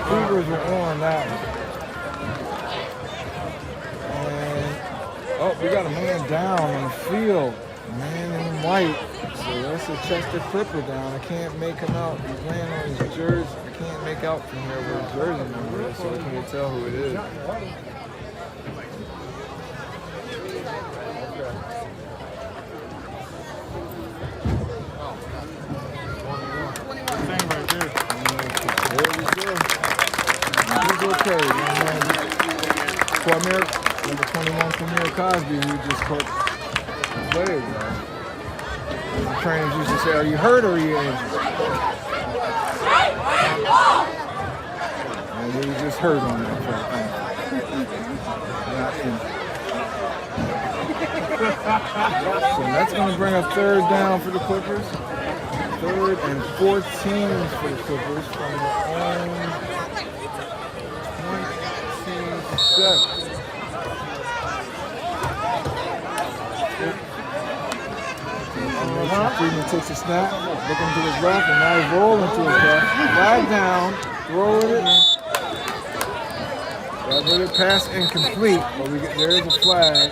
Cougars were on that one. Oh, we got a man down on the field. Man in white. So that's a Chester Clipper down. I can't make him out. He's laying on his jersey. I can't make out from here where his jersey number is, so I can't tell who it is. Same right there. There we go. He's okay. Cormier. Number 21, Premier Cosby, who just caught the leg. The trainers used to say, are you hurt or are you injured? And he was just hurt on that track. Not injured. So that's going to bring up third down for the Clippers. Third and 14 for the Clippers from their own 27. Freeman takes a snap, looking to his left, and now he's rolling to his left. Flag down, throwing it. Let it pass incomplete, but there is a flag.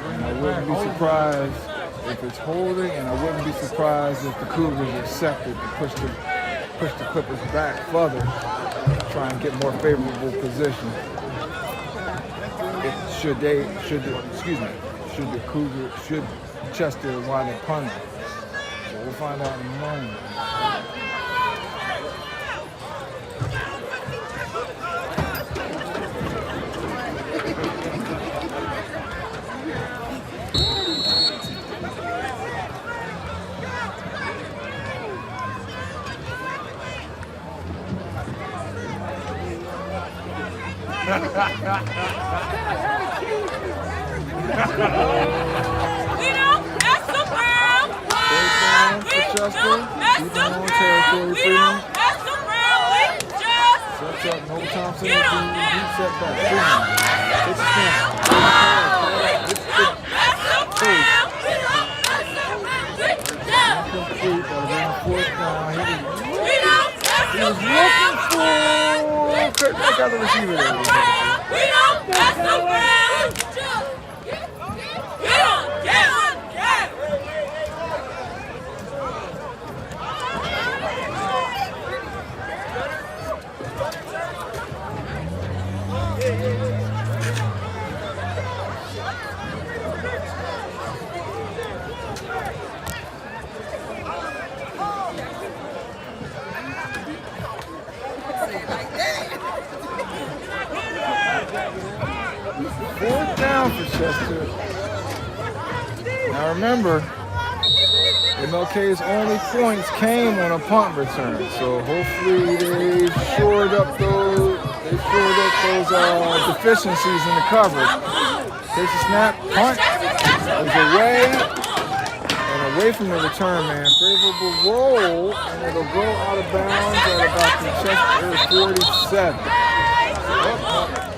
And I wouldn't be surprised if it's holding, and I wouldn't be surprised if the Cougars accept it and push the Clippers back further, try and get more favorable position. Should Chester wind up punting. So we'll find out in a moment. got the receiver there. We don't mess around. Get on. Fourth down for Chester. Now remember, MLK's only points came on a punt return, so hopefully they shored up those deficiencies in the coverage. Takes a snap, punt is away, and away from the return man. Favorable roll, and it'll go out of bounds at about the Chester 47.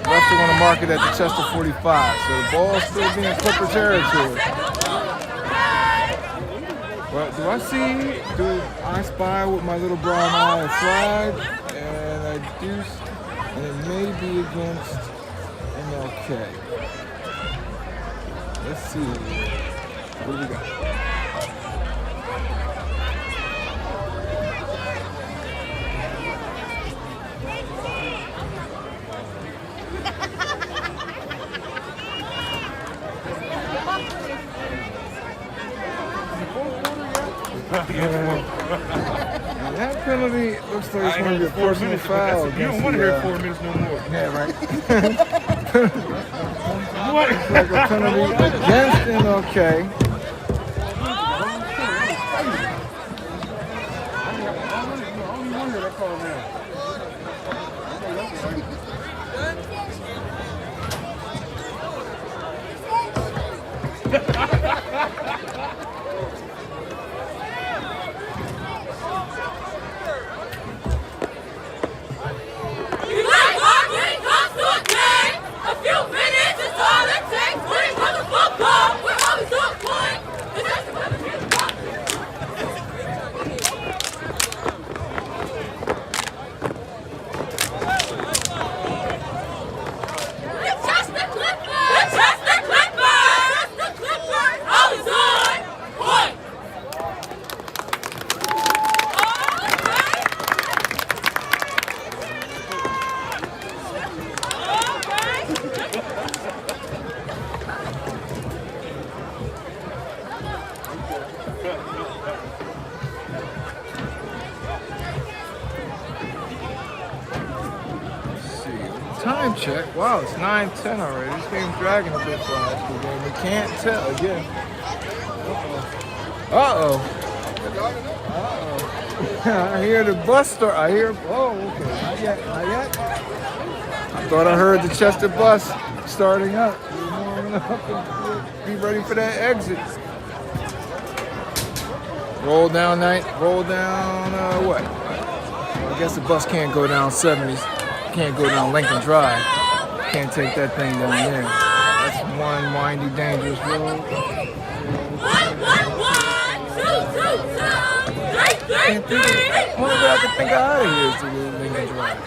Refs are going to mark it at the Chester 45, so the ball's still being Clipper territory. Well, do I spy with my little brown eye a flag? And I do, and it may be against MLK. Let's see. What do we got? And that penalty looks like it's going to be a personal foul. You don't want to hear 4 minutes no more. Yeah, right. What? Looks like a penalty against MLK. Time check. Wow, it's 9:10 already. This game's dragging a bit for high school game. We can't tell again. Uh-oh. I hear the bus start. Okay. Not yet. I thought I heard the Chester bus starting up. We're warming up and be ready for that exit. Roll down, what? Well, I guess the bus can't go down 70s. Can't go down Lincoln Drive. Can't take that thing down there. That's one windy, dangerous road. 1, 2, 2, 3, 3, 3. Only way I can think out of here is to go to Lincoln Drive.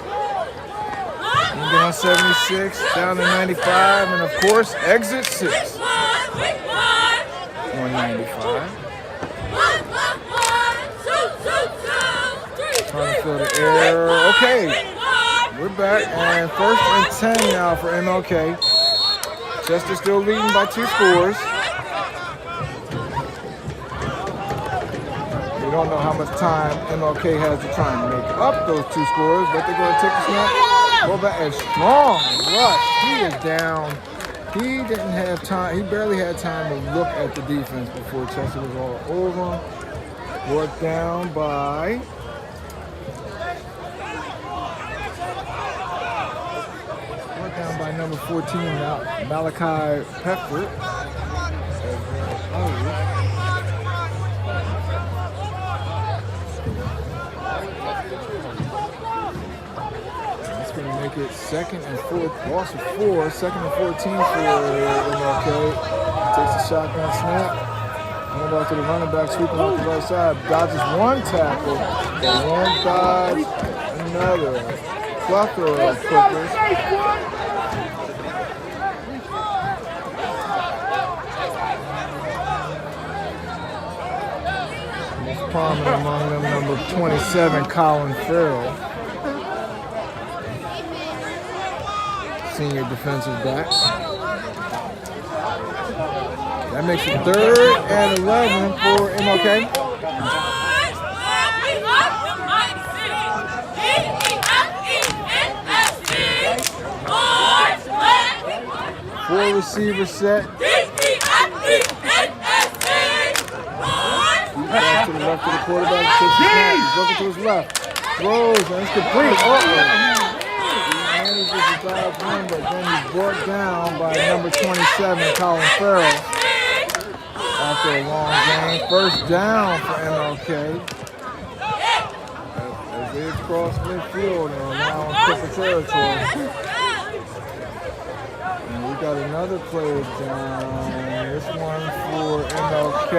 You get on 76, down to 95, and of course, exit 6. 195. Trying to fill the air. Okay. We're back, and 1st and 10 now for MLK. Chester still leading by 2 scores. We don't know how much time MLK has to try and make up those 2 scores, but they're going to take the snap. Go back and strong rush. He is down. He didn't have time. He barely had time to look at the defense before Chester was all over him. Brought down by... down by number 14, Malachi Peckford. That's going to make it 2nd and 4, loss of 4, 2nd and 14 for MLK. Takes a shotgun snap. Going back to the running back, sweeping off the right side. Dodges 1 tackle, but 1 dodge another. plethora of Clippers. Most prominent among them, number 27, Colin Farrell. Senior defensive back. That makes it 3rd and 11 for MLK. Four receiver set. Back to the left of the quarterback. Takes the snap. He's looking to his left. Throws and it's complete. Manages to dive in, but then he's brought down by number 27, Colin Farrell. After a long game, 1st down for MLK. As they cross midfield and are now in Clipper territory. And we got another player down. This one for MLK.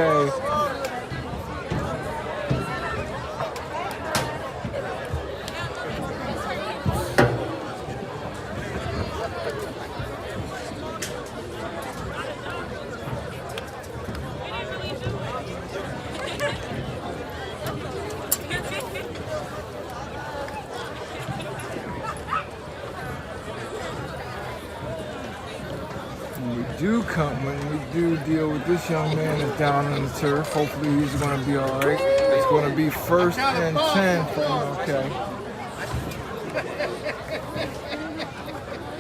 When we do deal with this young man that's down on the turf, hopefully he's going to be all right. It's going to be 1st and 10 for MLK.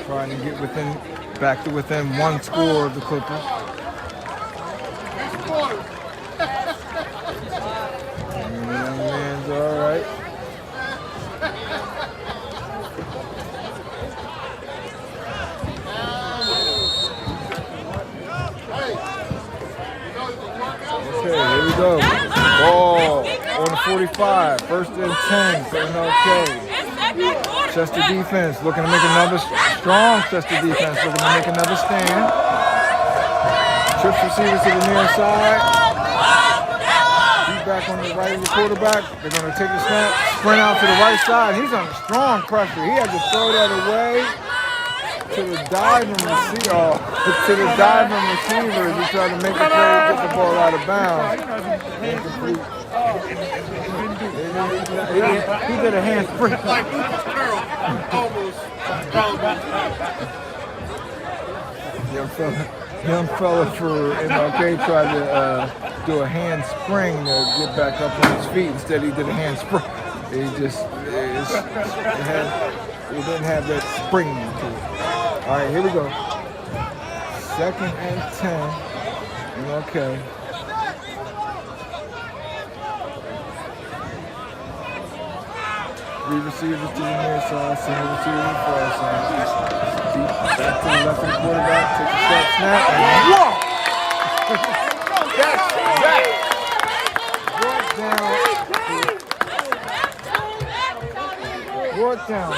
Trying to get back to within 1 score of the Clippers. And the young man's all right. Okay, here we go. Ball on the 45. 1st and 10 for MLK. Chester defense looking to make another strong Chester defense looking to make another stand. Trips receivers to the near side. He's back on the right of the quarterback. They're going to take the snap, sprint out to the right side. He's under strong pressure. He had to throw that away to the diving receiver. To the diving receivers. He tried to make a play to get the ball out of bounds. Incomplete. He did a hand sprint. Young fella for MLK tried to do a hand spring to get back up on his feet. Instead, he did a hand sprint. He didn't have that spring to it. All right, here we go. 2nd and 10. MLK. Three receivers to the near side, single receiver to the far side. Deep back to the left of the quarterback, take a shot, snap, and whoa! That's that. Brought down.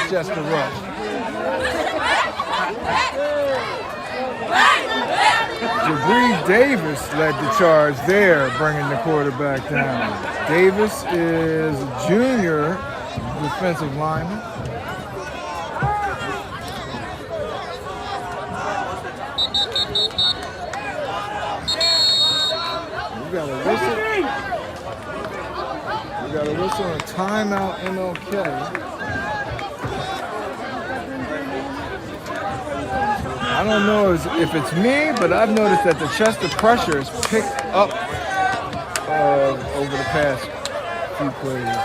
Just a rush. Jabri Davis led the charge there, bringing the quarterback down. Davis is a junior defensive lineman. We got a whistle and a timeout MLK. I don't know if it's me, but I've noticed that the Chester pressure has picked up over the past few plays.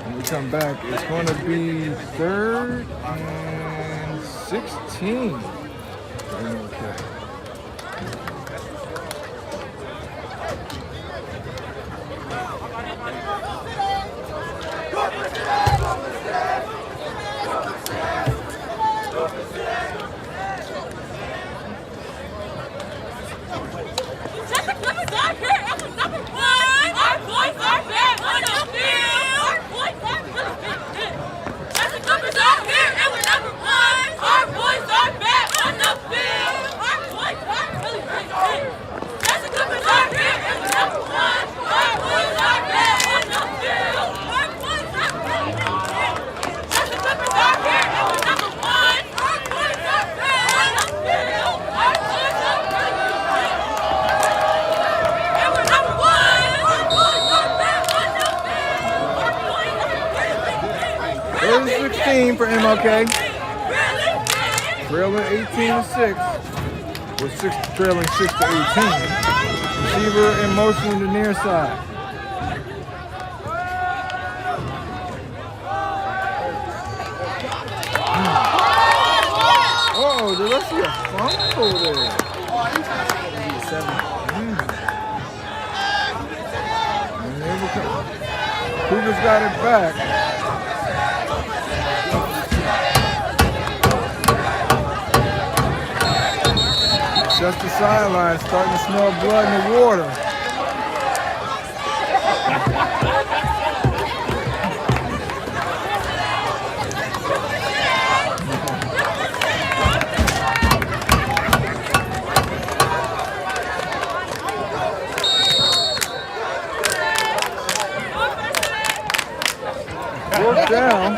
When we come back, it's going to be 3rd and 16. Okay. 16 for MLK. Trailing 18-6. With trailing 6-18. Receiver in motion to the near side. Oh, did I see a fumble there? And there we go. Cougars got it back. Just the sideline, starting to smell blood in the water. Fourth down.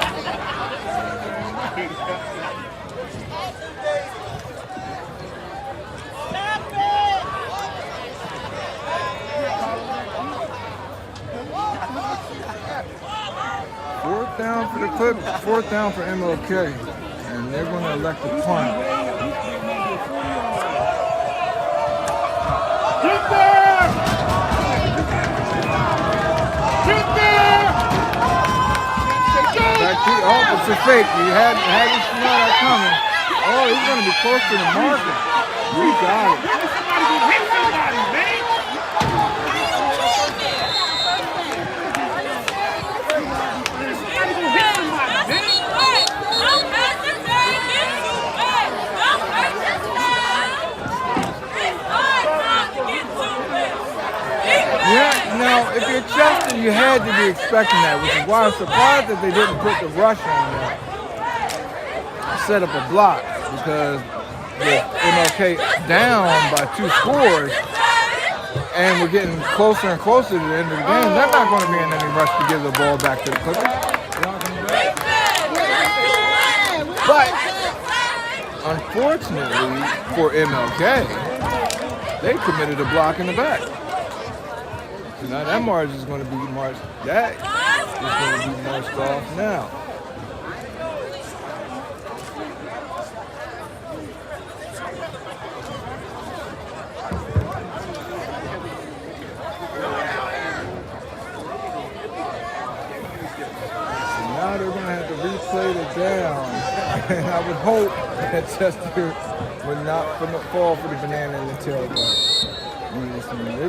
Fourth down for the Clip, fourth down for MLK, and they're going to elect the punt. Get there! Get there! Oh, it's a fake. You had you smell that coming. Oh, he's going to be close to the marker. You got it. Somebody go hit somebody, man! Yeah, now if you're Chester, you had to be expecting that, which is why I'm surprised that they didn't put the rush on there. Set up a block because with MLK down by 2 scores and we're getting closer and closer to the end of the game, they're not going to be in any rush to give the ball back to the Clippers. But unfortunately for MLK, they committed a block in the back. So now that march is going to be marched. That is going to be marched off now. So now they're going to have to replay the down, and I would hope that Chester would not fall for the banana in the tailbone. We're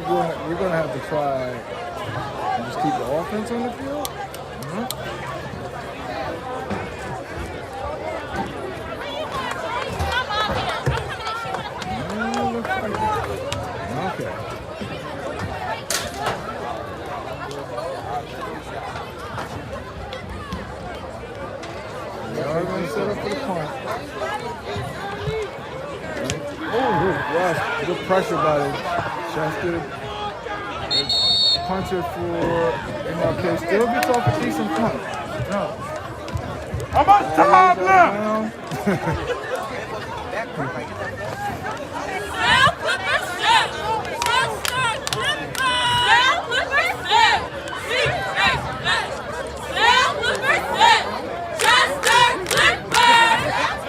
going to have to try and just keep the offense on the field. Okay. We are going to set up for the punt. Oh, rush. Good pressure by the Chester. Punter for MLK still gets off a decent punt. No. How much time left?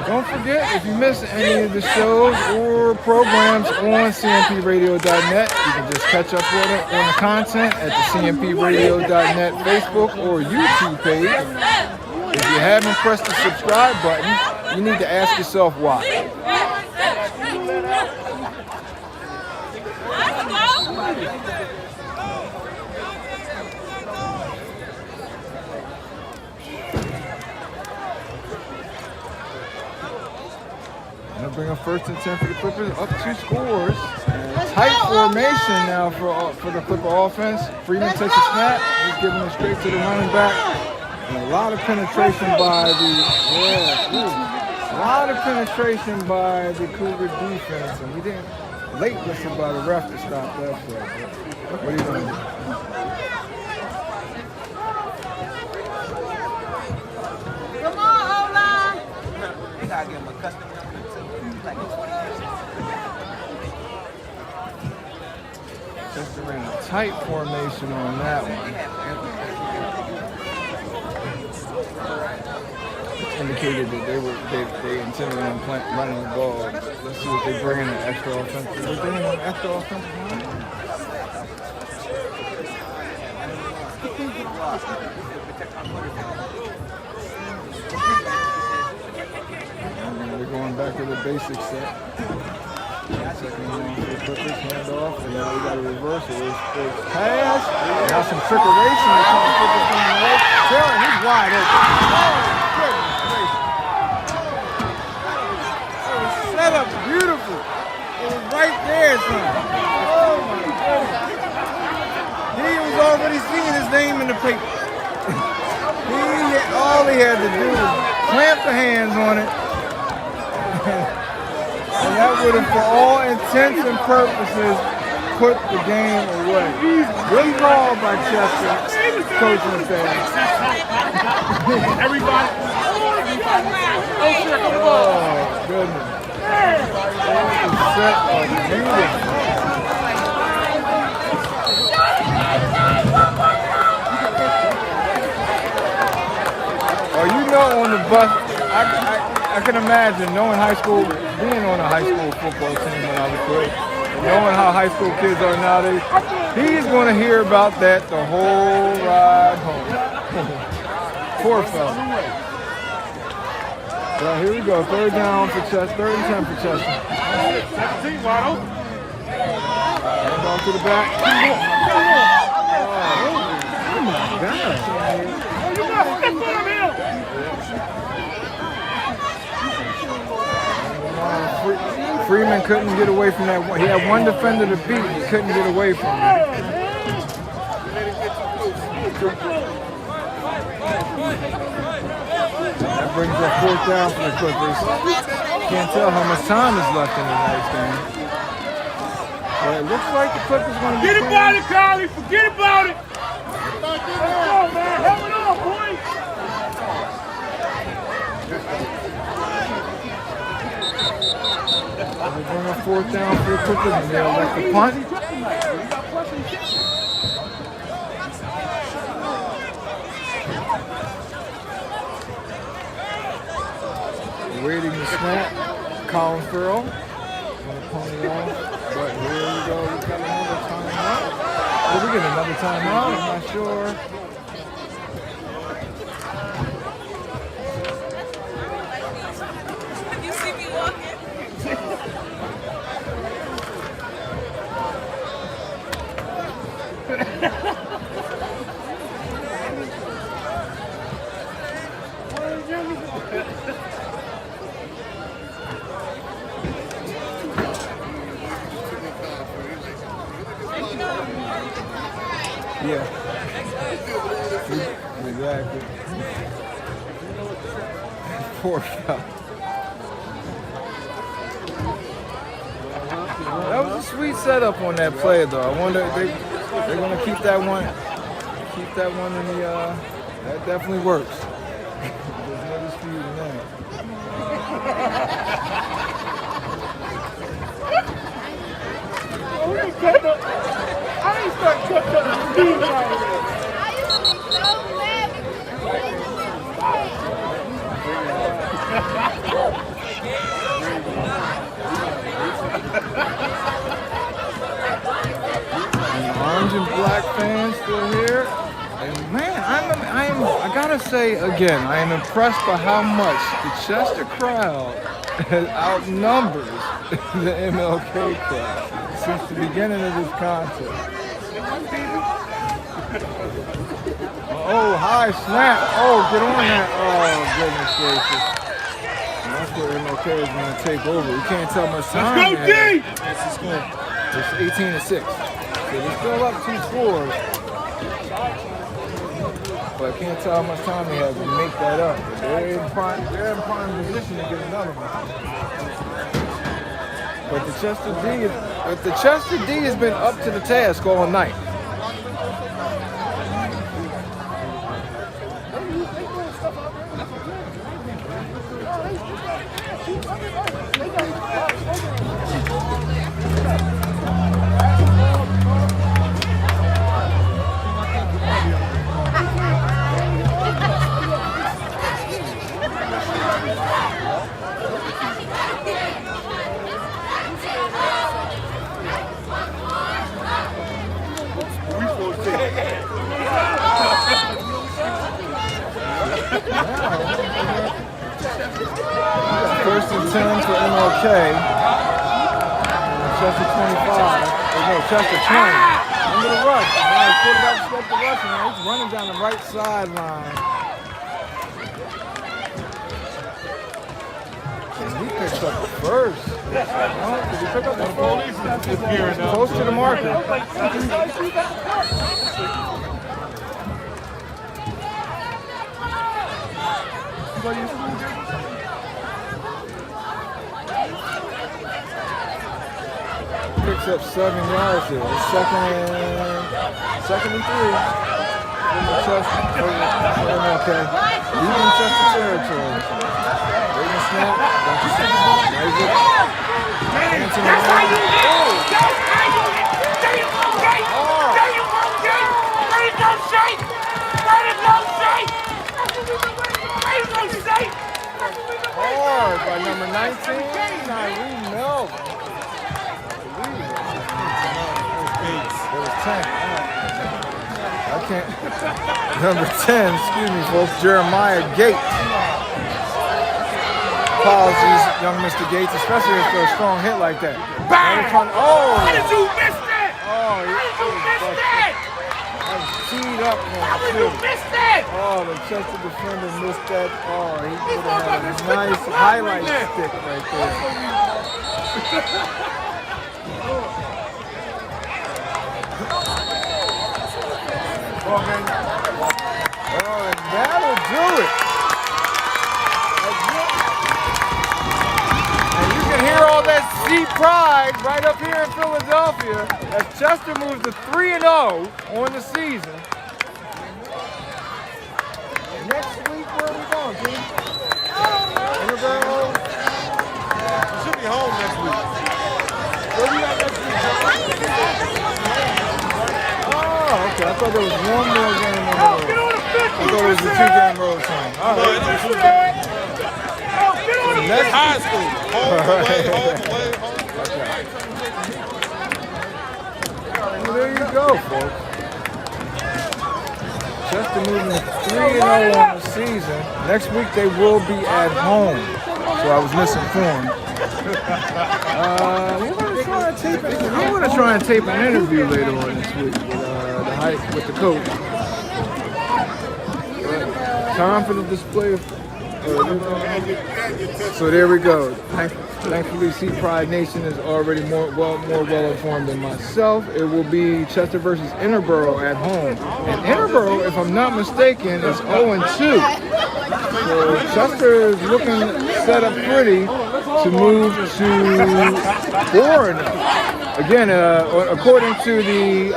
Don't forget, if you miss any of the shows or programs on cmpradio.net, you can just catch up on the content at the cmpradio.net Facebook or YouTube page. If you haven't pressed the subscribe button, you need to ask yourself why. They'll bring up 1st and 10 for the Clippers, up 2 scores. Tight formation now for the Clipper offense. Freeman takes a snap. He's giving it straight to the running back. And a lot of penetration by the Cougar defense. And we didn't late whistle by the ref to stop that play. What are you going to do? Come on, O-line. They gotta give him a custom number too. Like 20 years. Just in a tight formation on that one. indicated that they intended on running the ball. Let's see if they bring in an extra offensive. They bring in an extra offensive line. They're going back to the basic set. Second one for the Clippers, hand off, and now we got a reversal. It's pass. Now some trickeration. They're trying to put this thing in the way. Taylor, he's wide open. Oh, goodness gracious. It was set up beautiful. It was right there, son. Oh, my goodness. He was already seeing his name in the paper. All he had to do was clamp the hands on it. And that would have, for all intents and purposes, put the game away. Good call by Chester, coaching staff. Everybody. Oh, goodness. That is set of beautiful. Oh, you know on the bus, I can imagine knowing high school, being on a high school football team when I was kid, knowing how high school kids are nowadays, he's going to hear about that the whole ride home. Poor fella. Well, here we go. Third down for Chester. 3rd and 10 for Chester. 17 wide open. Hand off to the back. Oh my God. You got to step on him. Freeman couldn't get away from that. He had one defender to beat. He couldn't get away from it. That brings up 4th down for the Clippers. Can't tell how much time is left in tonight's game. But it looks like the Clippers going to Forget about it, Carly. Forget about it. Let's go, man. Help it on, boys. We're going to 4th down for the Clippers, and they'll elect the punt. Waiting to snap. Colin Farrell. Going to punt it off. But here we go. We got another timeout. Did we get another timeout? I'm not sure. You see me walking? Yeah. Exactly. Poor guy. That was a sweet setup on that play, though. I wonder if they're going to keep that one. Keep that one in the. That definitely works. There's no dispute in that. I ain't starting to cut the speed right here. I used to be so glad Orange and black fans still here. And man, I gotta say again, I am impressed by how much the Chester crowd outnumbers the MLK crowd since the beginning of this contest. Oh, high snap. Oh, get on that. Oh, goodness gracious. And that's where MLK is going to take over. You can't tell much time. Let's go, D! It's 18-6. So they're still up 2 scores. But I can't tell how much time they have to make that up. But they're in prime position to get another one. But the Chester D has been up to the task all night. First and 10 for MLK. Chester 25. No, Chester 20. Under the rush. Now the quarterback stepped the rush, and he's running down the right sideline. And he picks up the first. Did he pick up the first? Close to the marker. Picks up 7 yards here. Second and 3. In the Chester, okay. Leaving Chester territory. Waiting to snap. Don't you see the ball? Raise it. Dancing around. Hard by number 19, Nyree Melvin. There was 10. I can't. Number 10, excuse me, folks, Jeremiah Gates. Apologies, young Mr. Gates, especially for a strong hit like that. Bang! Oh! How did you miss that? Oh, How did you miss that? That was teed up for him. How did you miss that? Oh, the Chester defender missed that. Oh, he could have had a nice highlight stick right there. Oh, and that'll do it. And you can hear all that sea pride right up here in Philadelphia as Chester moves to 3-0 on the season. Next week, where are we going, team? Innerborough? You should be home next week. Where do you got next week? Oh, okay. I thought there was one more game on the road. I thought it was a 2-game road team. All right. Next high school. Home away. Well, there you go, folks. Chester moving to 3-0 on the season. Next week they will be at home. So I was misinformed. We're going to try and tape an interview later on this week with the coach. Time for the display of. So there we go. Thankfully, Sea Pride Nation is already more well informed than myself. It will be Chester versus Innerborough at home, and Innerborough, if I'm not mistaken, is 0-2. So Chester is looking set up pretty to move to 4-0. Again, according to the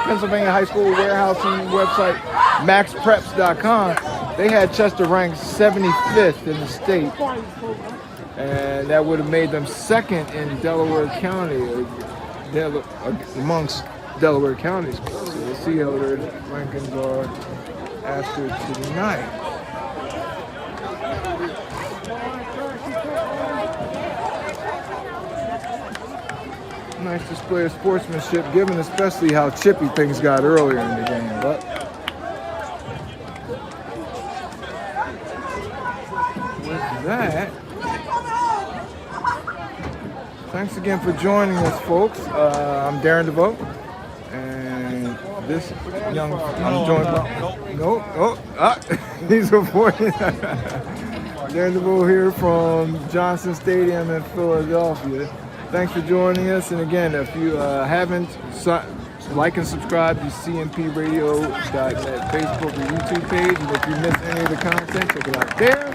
Pennsylvania High School Warehousing website, maxpreps.com, they had Chester ranked 75th in the state, and that would have made them second in Delaware County, amongst Delaware counties. So we'll see how their rankings are after tonight. Nice display of sportsmanship, given especially how chippy things got earlier in the game. But with that, thanks again for joining us, folks. I'm Darren DeVoe, and this young, I'm joined by, he's reporting. Darren DeVoe here from Johnson Stadium in Philadelphia. Thanks for joining us, and again, if you haven't, like and subscribe to cmpradio.net Facebook or YouTube page, and if you missed any of the content, check it out there.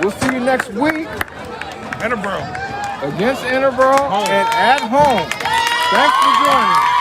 We'll see you next week. Innerborough. Against Innerborough and at home. Thanks for joining us.